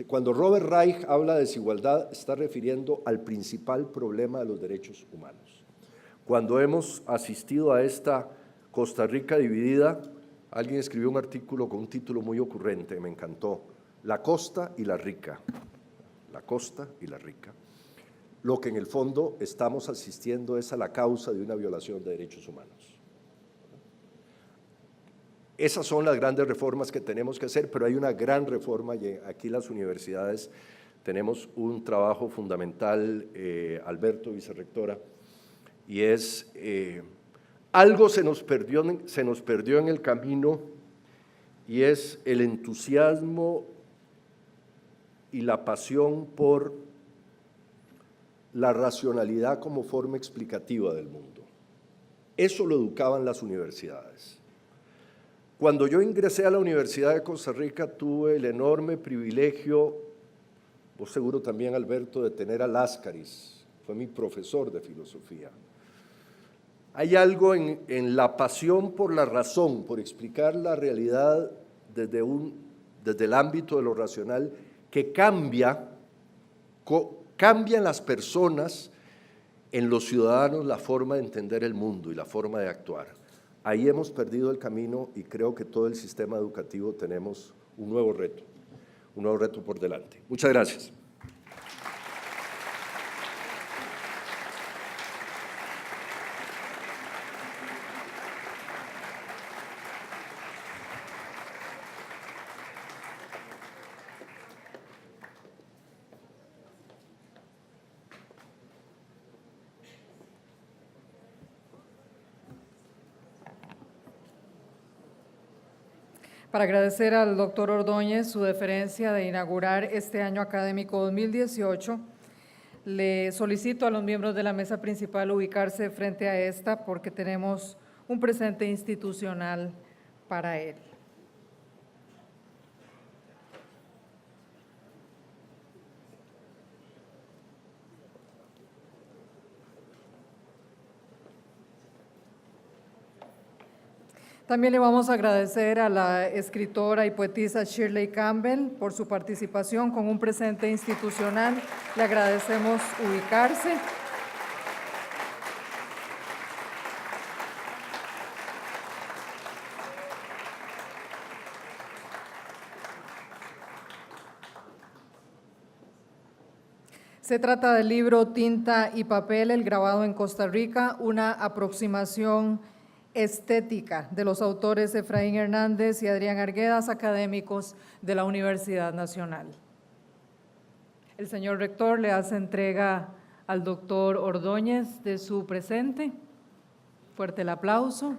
Cuando Robert Reich habla de desigualdad, está refiriendo al principal problema de los derechos humanos. Cuando hemos asistido a esta Costa Rica dividida, alguien escribió un artículo con un título muy ocurrente, me encantó, La costa y la rica. La costa y la rica. Lo que en el fondo estamos asistiendo es a la causa de una violación de derechos humanos. Esas son las grandes reformas que tenemos que hacer, pero hay una gran reforma y aquí las universidades tenemos un trabajo fundamental, Alberto, vicerrectora, y es algo se nos perdió en el camino, y es el entusiasmo y la pasión por la racionalidad como forma explicativa del mundo. Eso lo educaban las universidades. Cuando yo ingresé a la Universidad de Costa Rica, tuve el enorme privilegio, vos seguro también, Alberto, de tener a Láscaris, fue mi profesor de filosofía. Hay algo en la pasión por la razón, por explicar la realidad desde el ámbito de lo racional, que cambian las personas, en los ciudadanos, la forma de entender el mundo y la forma de actuar. Ahí hemos perdido el camino y creo que todo el sistema educativo tenemos un nuevo reto por delante. Muchas gracias. Para agradecer al doctor Ordóñez su deferencia de inaugurar este año académico 2018, le solicito a los miembros de la mesa principal ubicarse frente a esta porque tenemos un presente institucional para él. También le vamos a agradecer a la escritora y poetisa Shirley Campbell por su participación con un presente institucional. Le agradecemos ubicarse. Se trata del libro Tinta y Papel, el grabado en Costa Rica, una aproximación estética de los autores Efraín Hernández y Adrián Arguedas, académicos de la Universidad Nacional. El señor rector le hace entrega al doctor Ordóñez de su presente. Fuerte el aplauso.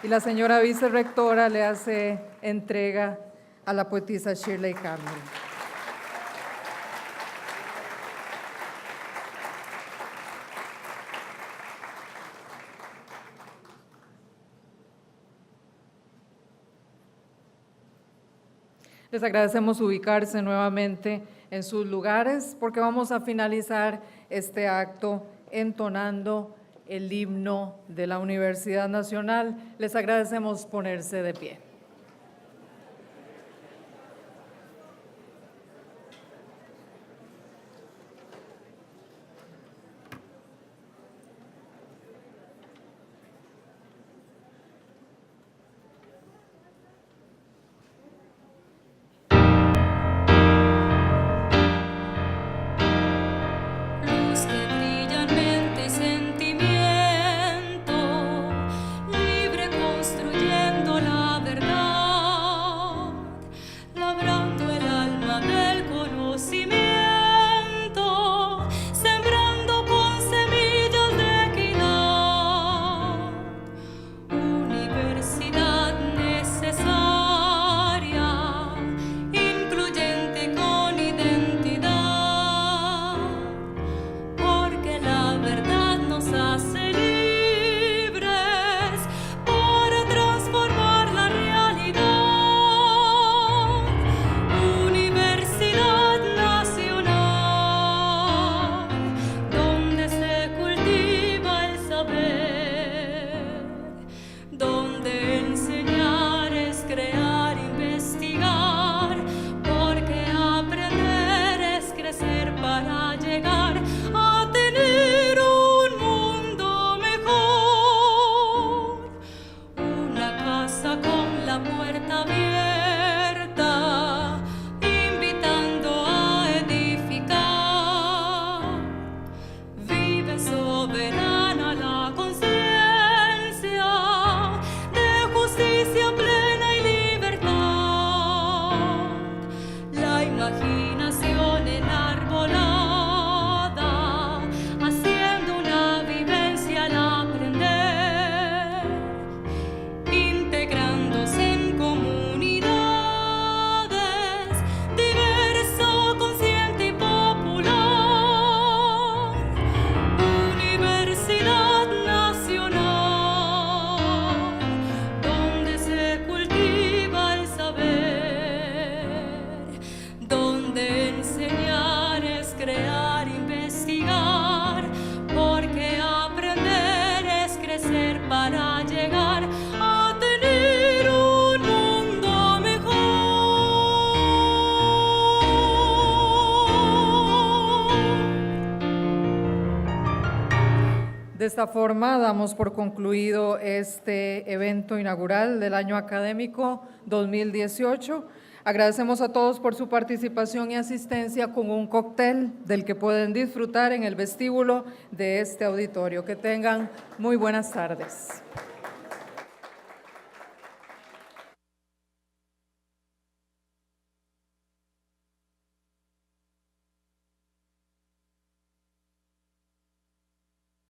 Y la señora vicerrectora le hace entrega a la poetisa Shirley Campbell. Les agradecemos ubicarse nuevamente en sus lugares porque vamos a finalizar este acto entonando el himno de la Universidad Nacional. Les agradecemos ponerse de pie. para llegar a tener un mundo mejor. De esta forma damos por concluido este evento inaugural del año académico 2018. Agradecemos a todos por su participación y asistencia con un cóctel del que pueden disfrutar en el vestíbulo de este auditorio. Que tengan muy buenas tardes.